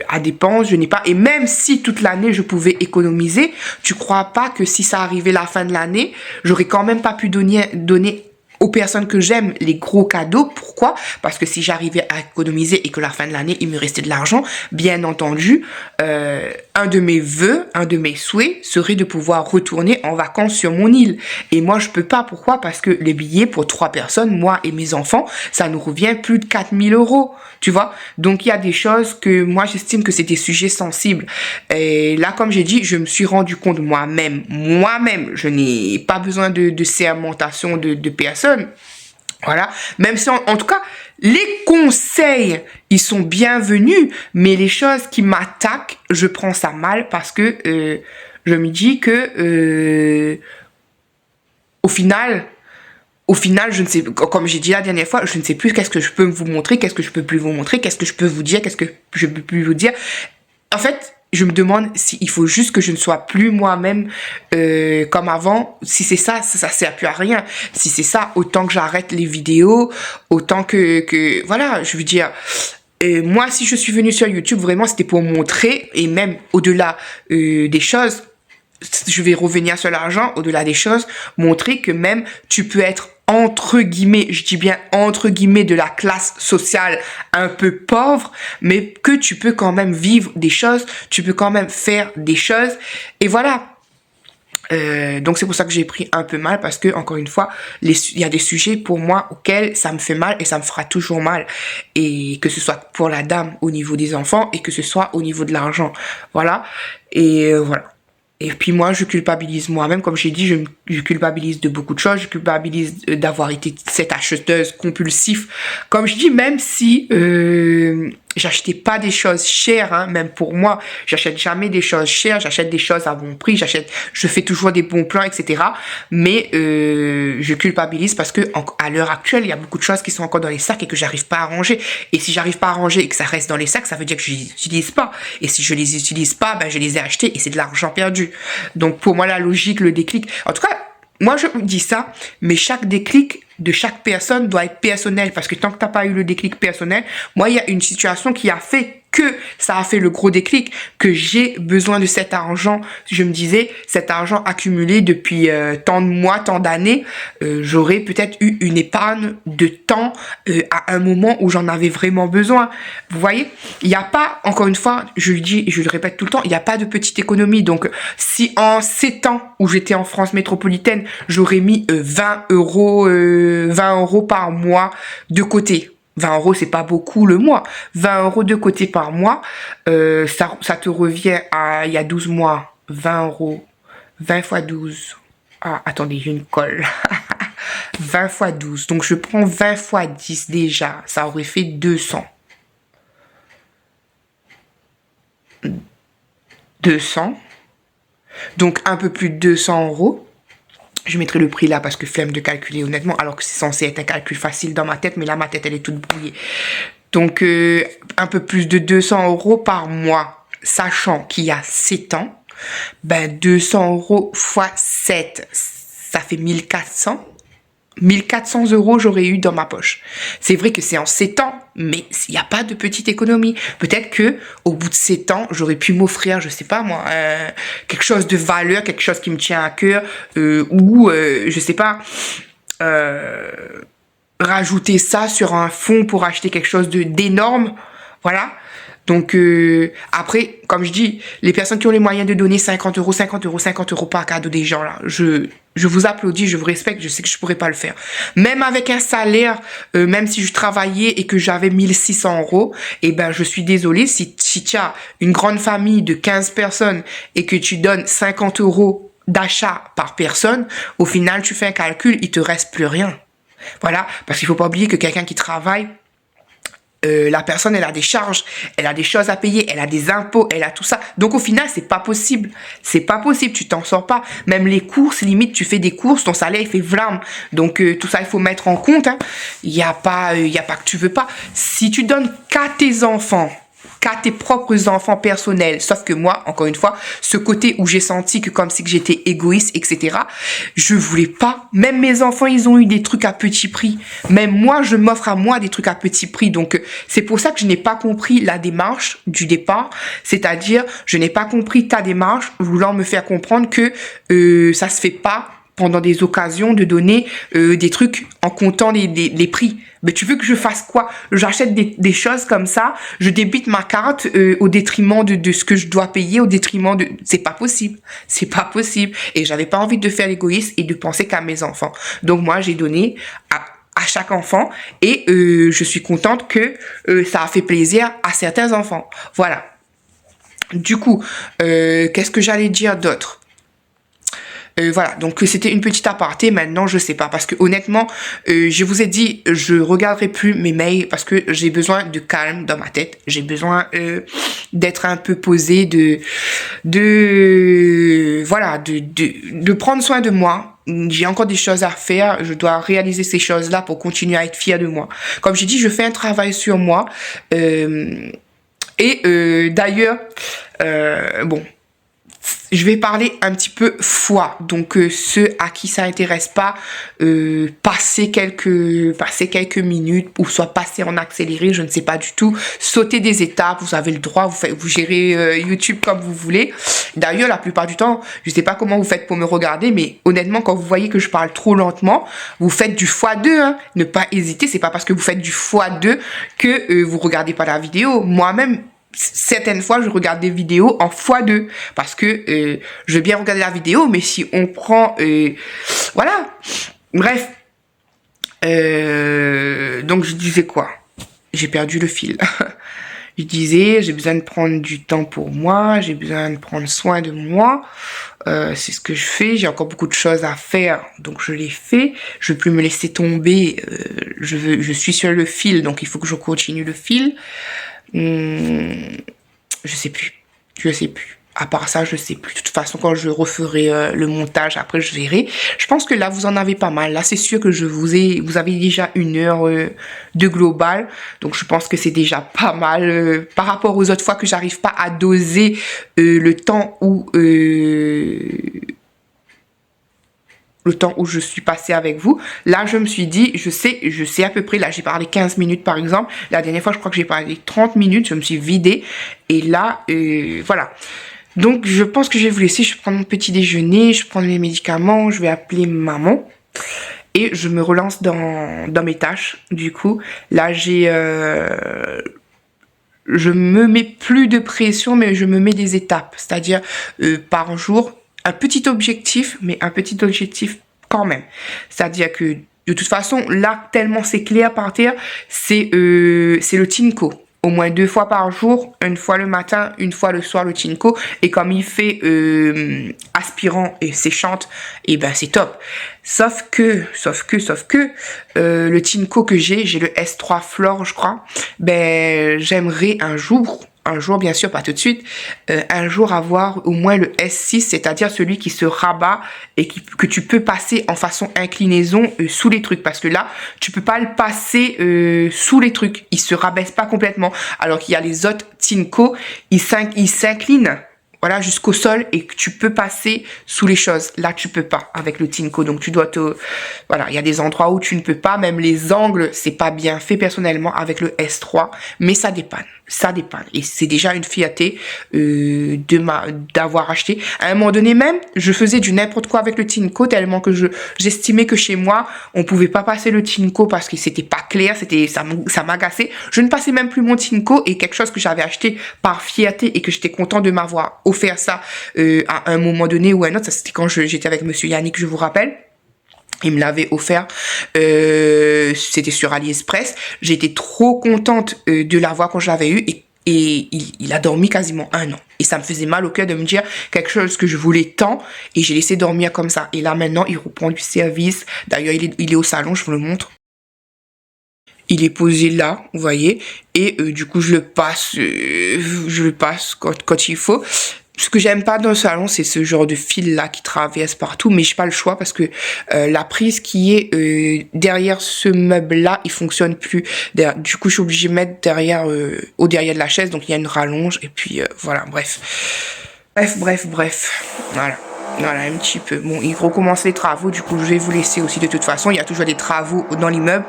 à dépenses, je n'ai pas... Et même si toute l'année, je pouvais économiser, tu crois pas que si ça arrivait la fin de l'année, j'aurais quand même pas pu donner aux personnes que j'aime les gros cadeaux. Pourquoi? Parce que si j'arrivais à économiser et que la fin de l'année, il me restait de l'argent, bien entendu, un de mes vœux, un de mes souhaits serait de pouvoir retourner en vacances sur mon île. Et moi, je peux pas. Pourquoi? Parce que les billets pour 3 personnes, moi et mes enfants, ça nous revient plus de 4 000 €. Tu vois? Donc, il y a des choses que moi, j'estime que c'est des sujets sensibles. Et là, comme j'ai dit, je me suis rendu compte moi-même, je n'ai pas besoin de sermentation de personnes. Voilà. Même si, en tout cas, les conseils, ils sont bienvenus, mais les choses qui m'attaquent, je prends ça mal parce que je me dis que au final, je ne sais, comme j'ai dit la dernière fois, je ne sais plus qu'est-ce que je peux vous montrer, qu'est-ce que je peux plus vous montrer, qu'est-ce que je peux vous dire, qu'est-ce que je peux plus vous dire. En fait, je me demande s'il faut juste que je ne sois plus moi-même comme avant. Si c'est ça, ça sert plus à rien. Si c'est ça, autant que j'arrête les vidéos, autant que voilà, je veux dire. Moi, si je suis venue sur YouTube, vraiment, c'était pour montrer, et même au-delà des choses, je vais revenir sur l'argent, au-delà des choses, montrer que même tu peux être entre guillemets, je dis bien entre guillemets, de la classe sociale un peu pauvre, mais que tu peux quand même vivre des choses, tu peux quand même faire des choses, et voilà. Donc c'est pour ça que j'ai pris un peu mal, parce que encore une fois, il y a des sujets pour moi auxquels ça me fait mal et ça me fera toujours mal, et que ce soit pour la dame au niveau des enfants et que ce soit au niveau de l'argent, voilà. Et voilà. Et puis moi, je culpabilise moi-même, comme j'ai dit, je culpabilise de beaucoup de choses, je culpabilise d'avoir été cette acheteuse compulsive. Comme je dis, même si j'achetais pas des choses chères, hein, même pour moi, j'achète jamais des choses chères, j'achète des choses à bon prix, je fais toujours des bons plans, etc. Mais je culpabilise parce que à l'heure actuelle, il y a beaucoup de choses qui sont encore dans les sacs et que j'arrive pas à ranger. Et si j'arrive pas à ranger et que ça reste dans les sacs, ça veut dire que je les utilise pas. Et si je les utilise pas, ben je les ai achetés et c'est de l'argent perdu. Donc pour moi, la logique, le déclic, en tout cas, moi je dis ça, mais chaque déclic de chaque personne doit être personnel, parce que tant que t'as pas eu le déclic personnel, moi il y a une situation qui a fait que ça a fait le gros déclic, que j'ai besoin de cet argent. Je me disais, cet argent accumulé depuis tant de mois, tant d'années, j'aurais peut-être eu une épargne de temps à un moment où j'en avais vraiment besoin. Vous voyez, il n'y a pas, encore une fois, je le dis et je le répète tout le temps, il n'y a pas de petite économie. Donc, si en 7 ans où j'étais en France métropolitaine, j'aurais mis 20 € par mois de côté. 20 €, c'est pas beaucoup le mois. 20 € de côté par mois, ça te revient à, il y a 12 mois, 20 €, 20 fois 12. Ah, attendez, j'ai une colle. 20 fois 12. Donc, je prends 20 fois 10 déjà. Ça aurait fait 200. 200. Donc, un peu plus de 200 €. Je mettrai le prix là parce que flemme de calculer honnêtement, alors que c'est censé être un calcul facile dans ma tête, mais là ma tête elle est toute brouillée. Donc un peu plus de 200 € par mois, sachant qu'il y a 7 ans, ben 200 € fois 7, ça fait 1400. 1400 € j'aurais eu dans ma poche. C'est vrai que c'est en 7 ans, mais il n'y a pas de petite économie. Peut-être que au bout de 7 ans, j'aurais pu m'offrir, je sais pas moi, quelque chose de valeur, quelque chose qui me tient à cœur, ou je sais pas, rajouter ça sur un fonds pour acheter quelque chose d'énorme, voilà. Donc après, comme je dis, les personnes qui ont les moyens de donner 50 € par cadeau des gens là, je vous applaudis, je vous respecte, je sais que je pourrais pas le faire. Même avec un salaire, même si je travaillais et que j'avais 1600 €, eh ben je suis désolée, si tu as une grande famille de 15 personnes et que tu donnes 50 € d'achat par personne, au final tu fais un calcul, il te reste plus rien. Voilà, parce qu'il faut pas oublier que quelqu'un qui travaille, la personne elle a des charges, elle a des choses à payer, elle a des impôts, elle a tout ça. Donc au final c'est pas possible, tu t'en sors pas. Même les courses, limite tu fais des courses, ton salaire il fait vlam. Donc tout ça il faut mettre en compte. Hein. Il y a pas que tu veux pas. Si tu donnes qu'à tes enfants, qu'à tes propres enfants personnels, sauf que moi, encore une fois, ce côté où j'ai senti que comme si que j'étais égoïste, etc., je voulais pas. Même mes enfants, ils ont eu des trucs à petit prix. Même moi, je m'offre à moi des trucs à petit prix. Donc, c'est pour ça que je n'ai pas compris la démarche du départ. C'est-à-dire, je n'ai pas compris ta démarche voulant me faire comprendre que ça se fait pas pendant des occasions de donner des trucs en comptant les prix. Mais tu veux que je fasse quoi? J'achète des choses comme ça, je débite ma carte au détriment de ce que je dois payer, au détriment de... C'est pas possible. C'est pas possible. Et j'avais pas envie de faire l'égoïste et de penser qu'à mes enfants. Donc moi, j'ai donné à chaque enfant et je suis contente que ça a fait plaisir à certains enfants. Voilà. Du coup, qu'est-ce que j'allais dire d'autre? Voilà, donc c'était une petite aparté. Maintenant, je sais pas, parce que honnêtement, je vous ai dit, je regarderai plus mes mails parce que j'ai besoin de calme dans ma tête. J'ai besoin d'être un peu posée, voilà, de prendre soin de moi. J'ai encore des choses à faire. Je dois réaliser ces choses-là pour continuer à être fière de moi. Comme j'ai dit, je fais un travail sur moi. D'ailleurs, bon. Je vais parler un petit peu foi. Donc ceux à qui ça intéresse pas, passer quelques minutes ou soit passer en accéléré, je ne sais pas du tout. Sauter des étapes, vous avez le droit, vous gérez YouTube comme vous voulez. D'ailleurs, la plupart du temps, je sais pas comment vous faites pour me regarder, mais honnêtement, quand vous voyez que je parle trop lentement, vous faites du x2. Hein. Ne pas hésiter, c'est pas parce que vous faites du x2 que vous regardez pas la vidéo. Moi-même, certaines fois, je regarde des vidéos en x2 parce que je veux bien regarder la vidéo, mais si on prend... voilà. Bref. Donc, je disais quoi? J'ai perdu le fil. Je disais, j'ai besoin de prendre du temps pour moi, j'ai besoin de prendre soin de moi. C'est ce que je fais. J'ai encore beaucoup de choses à faire, donc je les fais. Je veux plus me laisser tomber. Je suis sur le fil, donc il faut que je continue le fil. Je sais plus. À part ça, je sais plus. De toute façon, quand je referai le montage, après je verrai. Je pense que là, vous en avez pas mal. Là, c'est sûr que vous avez déjà 1 heure de global. Donc, je pense que c'est déjà pas mal par rapport aux autres fois que j'arrive pas à doser le temps où je suis passée avec vous. Là, je me suis dit, je sais à peu près, là, j'ai parlé 15 minutes, par exemple. La dernière fois, je crois que j'ai parlé 30 minutes, je me suis vidée. Et là, voilà. Donc, je pense que je vais vous laisser. Je vais prendre mon petit déjeuner, je prends mes médicaments, je vais appeler maman. Et je me relance dans mes tâches. Du coup, là, je me mets plus de pression, mais je me mets des étapes. C'est-à-dire, par jour, un petit objectif, mais un petit objectif quand même. C'est-à-dire que, de toute façon, là, tellement c'est clair par terre, c'est le Tinko. Au moins 2 fois par jour, 1 fois le matin, 1 fois le soir, le Tinko. Et comme il fait aspirant et séchante, et ben c'est top. Sauf que le Tinko que j'ai le S3 Flore, je crois. Ben j'aimerais un jour, bien sûr, pas tout de suite, un jour avoir au moins le S6, c'est-à-dire celui qui se rabat et que tu peux passer en façon inclinaison sous les trucs. Parce que là, tu peux pas le passer sous les trucs. Il se rabaisse pas complètement. Alors qu'il y a les autres Tinko, ils s'inclinent. Voilà, jusqu'au sol et que tu peux passer sous les choses. Là, tu peux pas avec le Tinko. Donc, tu dois voilà, il y a des endroits où tu ne peux pas. Même les angles, c'est pas bien fait personnellement avec le S3. Mais ça dépanne. Et c'est déjà une fierté d'avoir acheté. À un moment donné même, je faisais du n'importe quoi avec le Tinko tellement que j'estimais que chez moi, on pouvait pas passer le Tinko parce que c'était pas clair, ça m'agaçait. Je ne passais même plus mon Tinko et quelque chose que j'avais acheté par fierté et que j'étais content de m'avoir offert ça à un moment donné ou à un autre. Ça, c'était quand j'étais avec monsieur Yannick, je vous rappelle. Il me l'avait offert, c'était sur AliExpress. J'étais trop contente de l'avoir quand je l'avais eu et il a dormi quasiment 1 an. Et ça me faisait mal au cœur de me dire quelque chose que je voulais tant et j'ai laissé dormir comme ça. Et là maintenant, il reprend du service. D'ailleurs, il est au salon, je vous le montre. Il est posé là, vous voyez. Et du coup, je le passe quand il faut. Ce que j'aime pas dans le salon, c'est ce genre de fil là qui traverse partout, mais j'ai pas le choix parce que la prise qui est derrière ce meuble là, il fonctionne plus. Du coup, je suis obligée de mettre derrière au derrière de la chaise, donc il y a une rallonge et puis voilà, bref, voilà un petit peu. Bon, il recommence les travaux, du coup je vais vous laisser aussi de toute façon. Il y a toujours des travaux dans l'immeuble.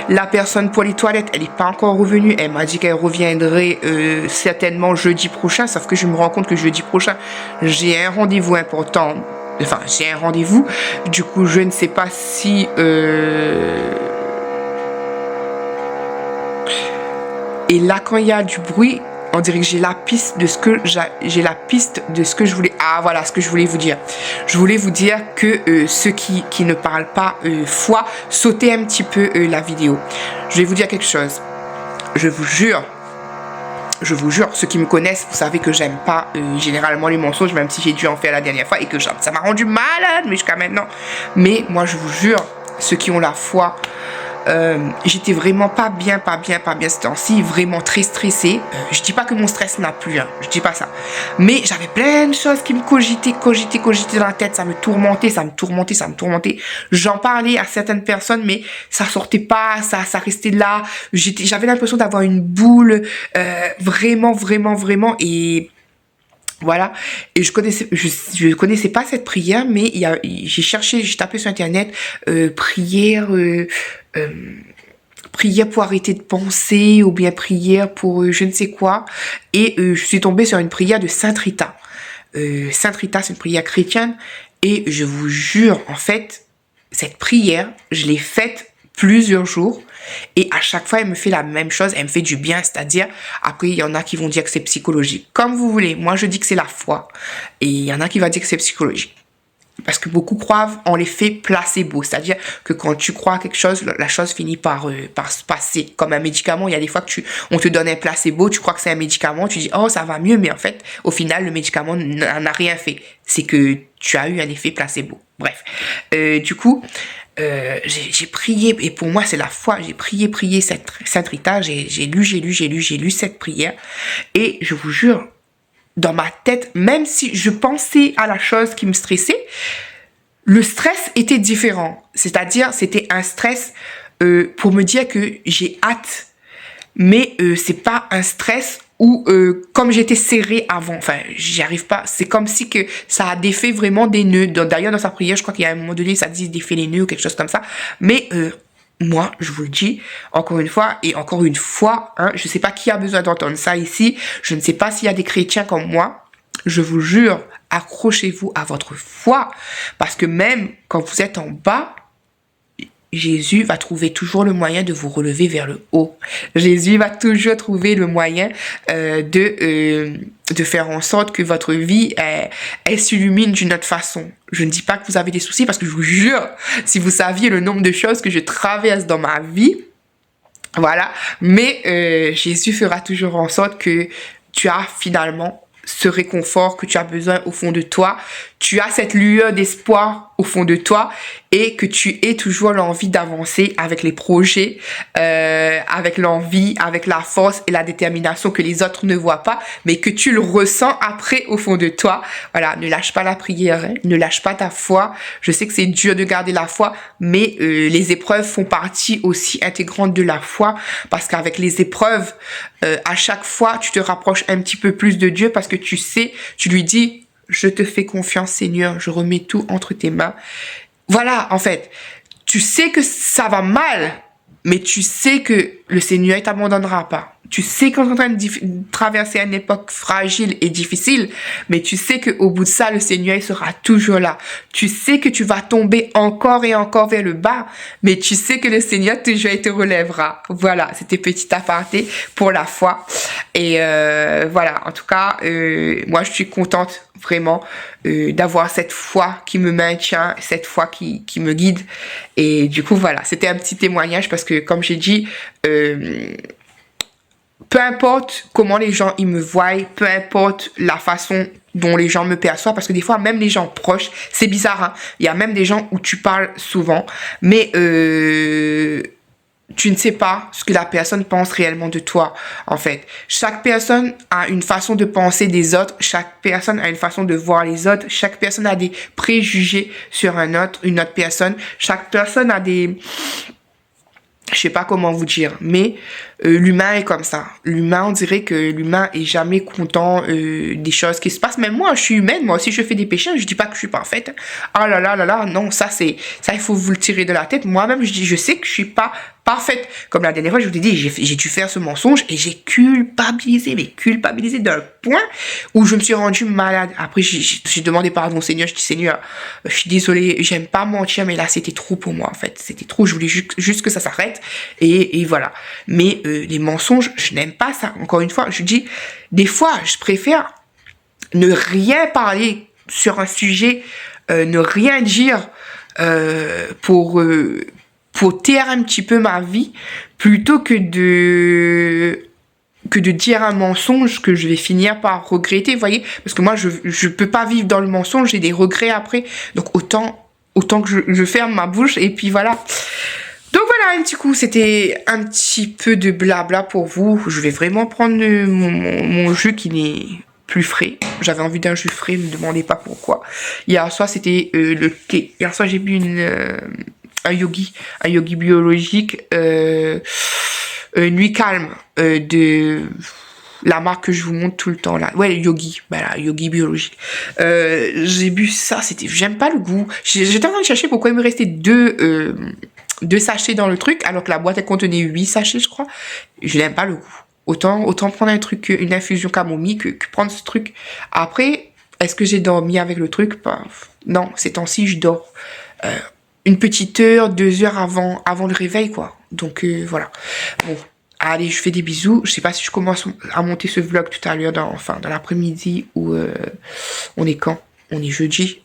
La personne pour les toilettes, elle n'est pas encore revenue. Elle m'a dit qu'elle reviendrait certainement jeudi prochain, sauf que je me rends compte que jeudi prochain, j'ai un rendez-vous important Enfin, j'ai un rendez-vous. Du coup, je ne sais pas si... Et là, quand il y a du bruit, on dirait que j'ai la piste de ce que je voulais... Ah, voilà ce que je voulais vous dire. Je voulais vous dire que ceux qui ne parlent pas foi, sautez un petit peu la vidéo. Je vais vous dire quelque chose. Je vous jure, ceux qui me connaissent, vous savez que j'aime pas généralement les mensonges, même si j'ai dû en faire la dernière fois et que ça m'a rendu malade, mais jusqu'à maintenant. Mais moi, je vous jure, ceux qui ont la foi, j'étais vraiment pas bien ce temps-ci, vraiment très stressée. Je dis pas que mon stress n'a plus, hein, je dis pas ça. Mais j'avais plein de choses qui me cogitaient dans la tête, ça me tourmentait. J'en parlais à certaines personnes, mais ça sortait pas, ça restait là. J'avais l'impression d'avoir une boule, vraiment, et... Voilà, et je connaissais pas cette prière, mais j'ai tapé sur internet prière pour arrêter de penser, ou bien prière pour je ne sais quoi, et je suis tombée sur une prière de Sainte Rita. Sainte Rita, c'est une prière chrétienne, et je vous jure, en fait, cette prière, je l'ai faite plusieurs jours, et à chaque fois elle me fait la même chose, elle me fait du bien, c'est-à-dire, après il y en a qui vont dire que c'est psychologique, comme vous voulez. Moi je dis que c'est la foi, et il y en a qui vont dire que c'est psychologique, parce que beaucoup croient en l'effet placebo, c'est-à-dire que quand tu crois à quelque chose, la chose finit par se passer, comme un médicament. Il y a des fois que on te donne un placebo, tu crois que c'est un médicament, tu dis oh ça va mieux, mais en fait au final le médicament n'a rien fait, c'est que tu as eu un effet placebo. Bref, du coup j'ai prié, et pour moi c'est la foi. J'ai prié Sainte Rita, j'ai lu cette prière, et je vous jure, dans ma tête, même si je pensais à la chose qui me stressait, le stress était différent. C'est-à-dire, c'était un stress pour me dire que j'ai hâte, mais c'est pas un stress où comme j'étais serrée avant, enfin j'y arrive pas, c'est comme si que ça a défait vraiment des nœuds. D'ailleurs dans sa prière, je crois qu'il y a un moment donné ça dit défait les nœuds ou quelque chose comme ça, mais moi je vous le dis encore une fois, hein, je sais pas qui a besoin d'entendre ça ici, je ne sais pas s'il y a des chrétiens comme moi, je vous jure, accrochez-vous à votre foi, parce que même quand vous êtes en bas, Jésus va trouver toujours le moyen de vous relever vers le haut. Jésus va toujours trouver le moyen de faire en sorte que votre vie elle s'illumine d'une autre façon. Je ne dis pas que vous avez des soucis, parce que je vous jure, si vous saviez le nombre de choses que je traverse dans ma vie, voilà, mais Jésus fera toujours en sorte que tu as finalement ce réconfort que tu as besoin au fond de toi, tu as cette lueur d'espoir au fond de toi, et que tu aies toujours l'envie d'avancer avec les projets, avec l'envie, avec la force et la détermination que les autres ne voient pas, mais que tu le ressens après au fond de toi. Voilà, ne lâche pas la prière, hein, ne lâche pas ta foi. Je sais que c'est dur de garder la foi, mais les épreuves font partie aussi intégrante de la foi, parce qu'avec les épreuves, à chaque fois, tu te rapproches un petit peu plus de Dieu, parce que tu sais, tu lui dis, je te fais confiance Seigneur, je remets tout entre tes mains. Voilà, en fait, tu sais que ça va mal, mais tu sais que le Seigneur ne t'abandonnera pas. Tu sais qu'on est en train de traverser une époque fragile et difficile, mais tu sais qu'au bout de ça, le Seigneur il sera toujours là. Tu sais que tu vas tomber encore et encore vers le bas, mais tu sais que le Seigneur toujours te relèvera. Voilà, c'était petit aparté pour la foi. Et voilà, en tout cas, moi je suis contente vraiment d'avoir cette foi qui me maintient, cette foi qui me guide. Et du coup, voilà, c'était un petit témoignage, parce que comme j'ai dit, peu importe comment les gens ils me voient, peu importe la façon dont les gens me perçoivent, parce que des fois même les gens proches, c'est bizarre, hein, il y a même des gens où tu parles souvent, mais tu ne sais pas ce que la personne pense réellement de toi, en fait. Chaque personne a une façon de penser des autres, chaque personne a une façon de voir les autres, chaque personne a des préjugés sur une autre personne, chaque personne a des... Je sais pas comment vous dire, mais l'humain est comme ça. L'humain, on dirait que l'humain est jamais content des choses qui se passent. Même moi, je suis humaine, moi aussi je fais des péchés, je dis pas que je suis parfaite. Ah là là là là, non, ça il faut vous le tirer de la tête. Moi-même, je sais que je suis pas parfaite. Comme la dernière fois, je vous ai dit, j'ai dû faire ce mensonge et j'ai culpabilisé, mais culpabilisé d'un point où je me suis rendue malade. Après, j'ai demandé pardon au Seigneur. Je dis, Seigneur, je suis désolée, j'aime pas mentir, mais là, c'était trop pour moi, en fait. C'était trop, je voulais juste que ça s'arrête. Et voilà. Mais les mensonges, je n'aime pas ça. Encore une fois, je dis, des fois, je préfère ne rien parler sur un sujet, ne rien dire pour taire un petit peu ma vie, plutôt que de dire un mensonge que je vais finir par regretter, vous voyez, parce que moi je peux pas vivre dans le mensonge, j'ai des regrets après, donc autant que je ferme ma bouche et puis voilà. Donc voilà, un petit coup, c'était un petit peu de blabla pour vous. Je vais vraiment prendre mon jus qui n'est plus frais. J'avais envie d'un jus frais, ne me demandez pas pourquoi. Hier soir, c'était le thé. Hier soir, j'ai bu un yogi biologique, Nuit Calme, de la marque que je vous montre tout le temps là. Ouais, yogi, voilà, yogi biologique. J'ai bu ça, j'aime pas le goût. J'étais en train de chercher pourquoi il me restait deux sachets dans le truc, alors que la boîte elle contenait 8 sachets, je crois. Je n'aime pas le goût. Autant prendre un truc, une infusion camomille que prendre ce truc. Après, est-ce que j'ai dormi avec le truc? Non, ces temps-ci, je dors une petite heure, 2 heures avant le réveil, quoi. Donc, voilà. Bon, allez, je fais des bisous. Je sais pas si je commence à monter ce vlog tout à l'heure, dans l'après-midi, ou on est quand? On est jeudi.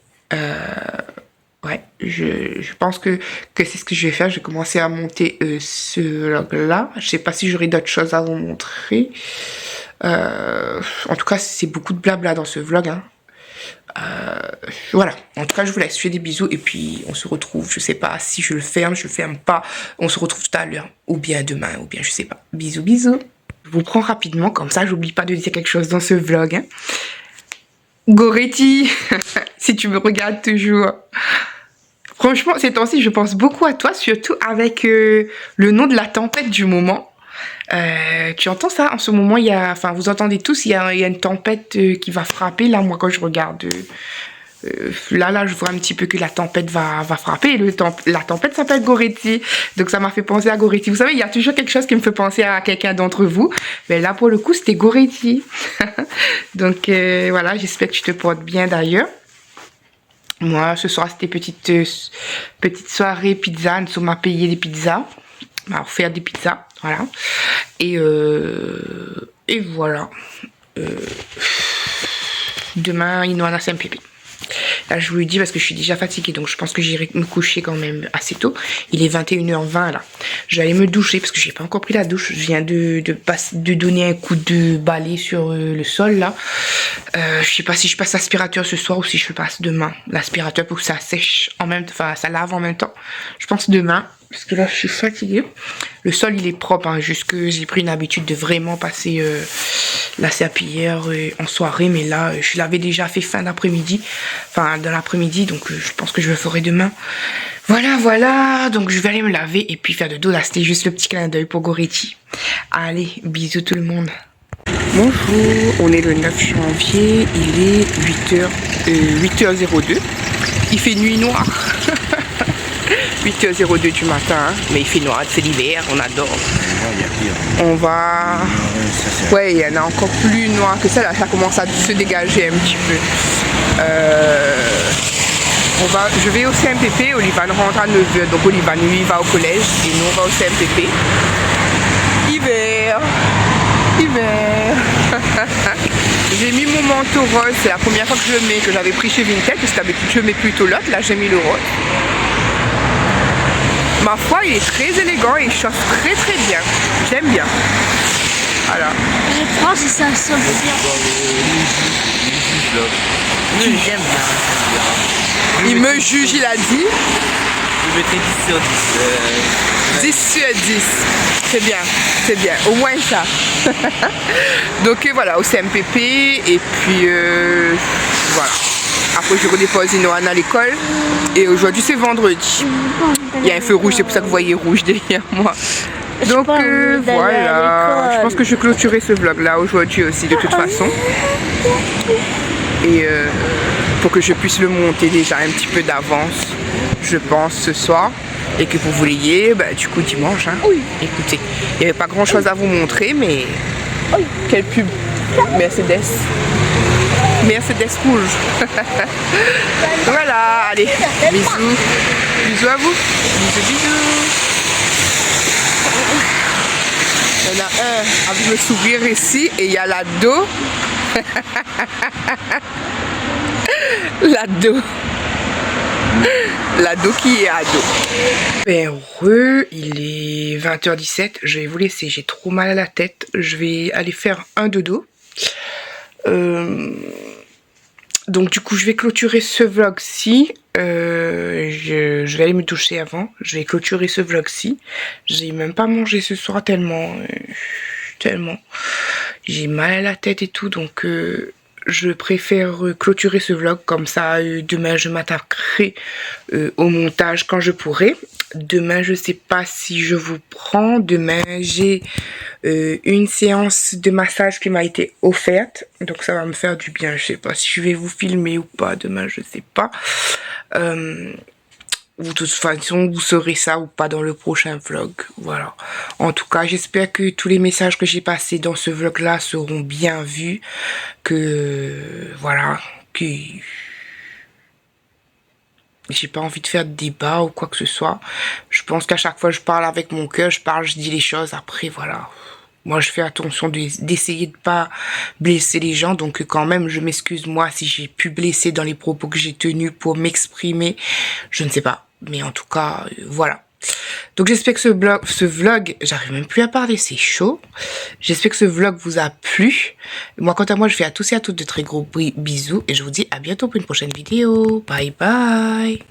Ouais, je pense que c'est ce que je vais faire. Je vais commencer à monter ce vlog-là. Je sais pas si j'aurai d'autres choses à vous montrer. En tout cas, c'est beaucoup de blabla dans ce vlog, hein. Voilà, en tout cas je vous laisse, je fais des bisous et puis on se retrouve, je sais pas si je le ferme pas, on se retrouve tout à l'heure ou bien demain ou bien je sais pas. Bisous bisous. Je vous prends rapidement comme ça j'oublie pas de dire quelque chose dans ce vlog, hein. Goretti, si tu me regardes toujours, franchement ces temps-ci je pense beaucoup à toi, surtout avec le nom de la tempête du moment. Tu entends ça en ce moment, vous entendez tous, il y a une tempête qui va frapper. Là, moi, quand je regarde, là, je vois un petit peu que la tempête va frapper. La tempête s'appelle Goretti, donc ça m'a fait penser à Goretti. Vous savez, il y a toujours quelque chose qui me fait penser à quelqu'un d'entre vous. Mais là, pour le coup, c'était Goretti. Donc voilà, j'espère que tu te portes bien d'ailleurs. Moi, ce soir, c'était petite soirée pizza. Nous sommes à payer des pizzas. On va faire des pizzas, voilà. Et voilà. Demain, il nous en a Saint-Pépé. Là, je vous le dis parce que je suis déjà fatiguée, donc je pense que j'irai me coucher quand même assez tôt. Il est 21h20 là. Je vais aller me doucher parce que j'ai pas encore pris la douche. Je viens de donner un coup de balai sur le sol là. Je sais pas si je passe l'aspirateur ce soir ou si je le passe demain. L'aspirateur pour que ça sèche en même temps, enfin ça lave en même temps. Je pense demain. Parce que là, je suis fatiguée. Le sol, il est propre, hein, juste que j'ai pris une habitude de vraiment passer la serpillière en soirée. Mais là, je l'avais déjà fait fin d'après-midi. Enfin, dans l'après-midi, donc je pense que je le ferai demain. Voilà. Donc, je vais aller me laver et puis faire de dos. Là, c'était juste le petit clin d'œil pour Goretti. Allez, bisous tout le monde. Bonjour, on est le 9 janvier. Il est 8h02. Il fait nuit noire. 8h02 du matin, hein. Mais il fait noir, c'est l'hiver, on adore. On va... Ouais, il y en a encore plus noir que ça, là, ça commence à se dégager un petit peu. Je vais au CMPP, Olivan rentre à 9h, donc Olivan, lui, il va au collège, et nous, on va au CMPP. Hiver. J'ai mis mon manteau rose, c'est la première fois que je le mets, que j'avais pris chez Vinted, parce que d'habitude je mets plutôt l'autre, là j'ai mis le rose. Ma foi, il est très élégant et il chauffe très bien. J'aime bien. Voilà. Je pense que ça sonne bien. Oui, j'aime bien. Il me juge, il a dit. Je mettrai 10 sur 10. 10 sur 10. C'est bien. Au moins ça. Donc voilà, au CMPP. Et puis voilà. Après, je redépose Inoana à l'école. Et aujourd'hui, c'est vendredi. Il y a un feu rouge, c'est pour ça que vous voyez rouge derrière moi. Donc voilà. Je pense que je vais clôturer ce vlog là aujourd'hui aussi, de toute façon. Et pour que je puisse le monter déjà un petit peu d'avance, je pense, ce soir. et que vous vouliez, bah, du coup dimanche, hein. Oui. Écoutez, il n'y avait pas grand chose à vous montrer, mais quelle pub, Mercedes. Mercedes rouge. Voilà, allez, bisous. Bisous à vous. Bisous, bisous. Il y en a un avec le sourire ici et il y a l'ado. L'ado. L'ado qui est ado. Ben heureux, il est 20h17. Je vais vous laisser, j'ai trop mal à la tête. Je vais aller faire un dodo. Donc du coup je vais clôturer ce vlog-ci. Je vais aller me doucher avant. Je vais clôturer ce vlog-ci. J'ai même pas mangé ce soir tellement j'ai mal à la tête et tout, donc je préfère clôturer ce vlog comme ça. Demain je m'attaquerai au montage quand je pourrai. Demain je sais pas si je vous prends. Demain j'ai une séance de massage qui m'a été offerte, donc ça va me faire du bien. Je sais pas si je vais vous filmer ou pas demain, je sais pas. De toute façon vous saurez ça ou pas dans le prochain vlog. Voilà, en tout cas j'espère que tous les messages que j'ai passés dans ce vlog là seront bien vus, que voilà, que j'ai pas envie de faire de débat ou quoi que ce soit. Je pense qu'à chaque fois je parle avec mon cœur, je dis les choses, après voilà. Moi je fais attention d'essayer de pas blesser les gens, donc quand même je m'excuse moi si j'ai pu blesser dans les propos que j'ai tenus pour m'exprimer, je ne sais pas. Mais en tout cas, voilà. Donc j'espère que ce vlog, j'arrive même plus à parler, c'est chaud. J'espère que ce vlog vous a plu. Moi, quant à moi, je fais à tous et à toutes de très gros bisous. Et je vous dis à bientôt pour une prochaine vidéo. Bye bye.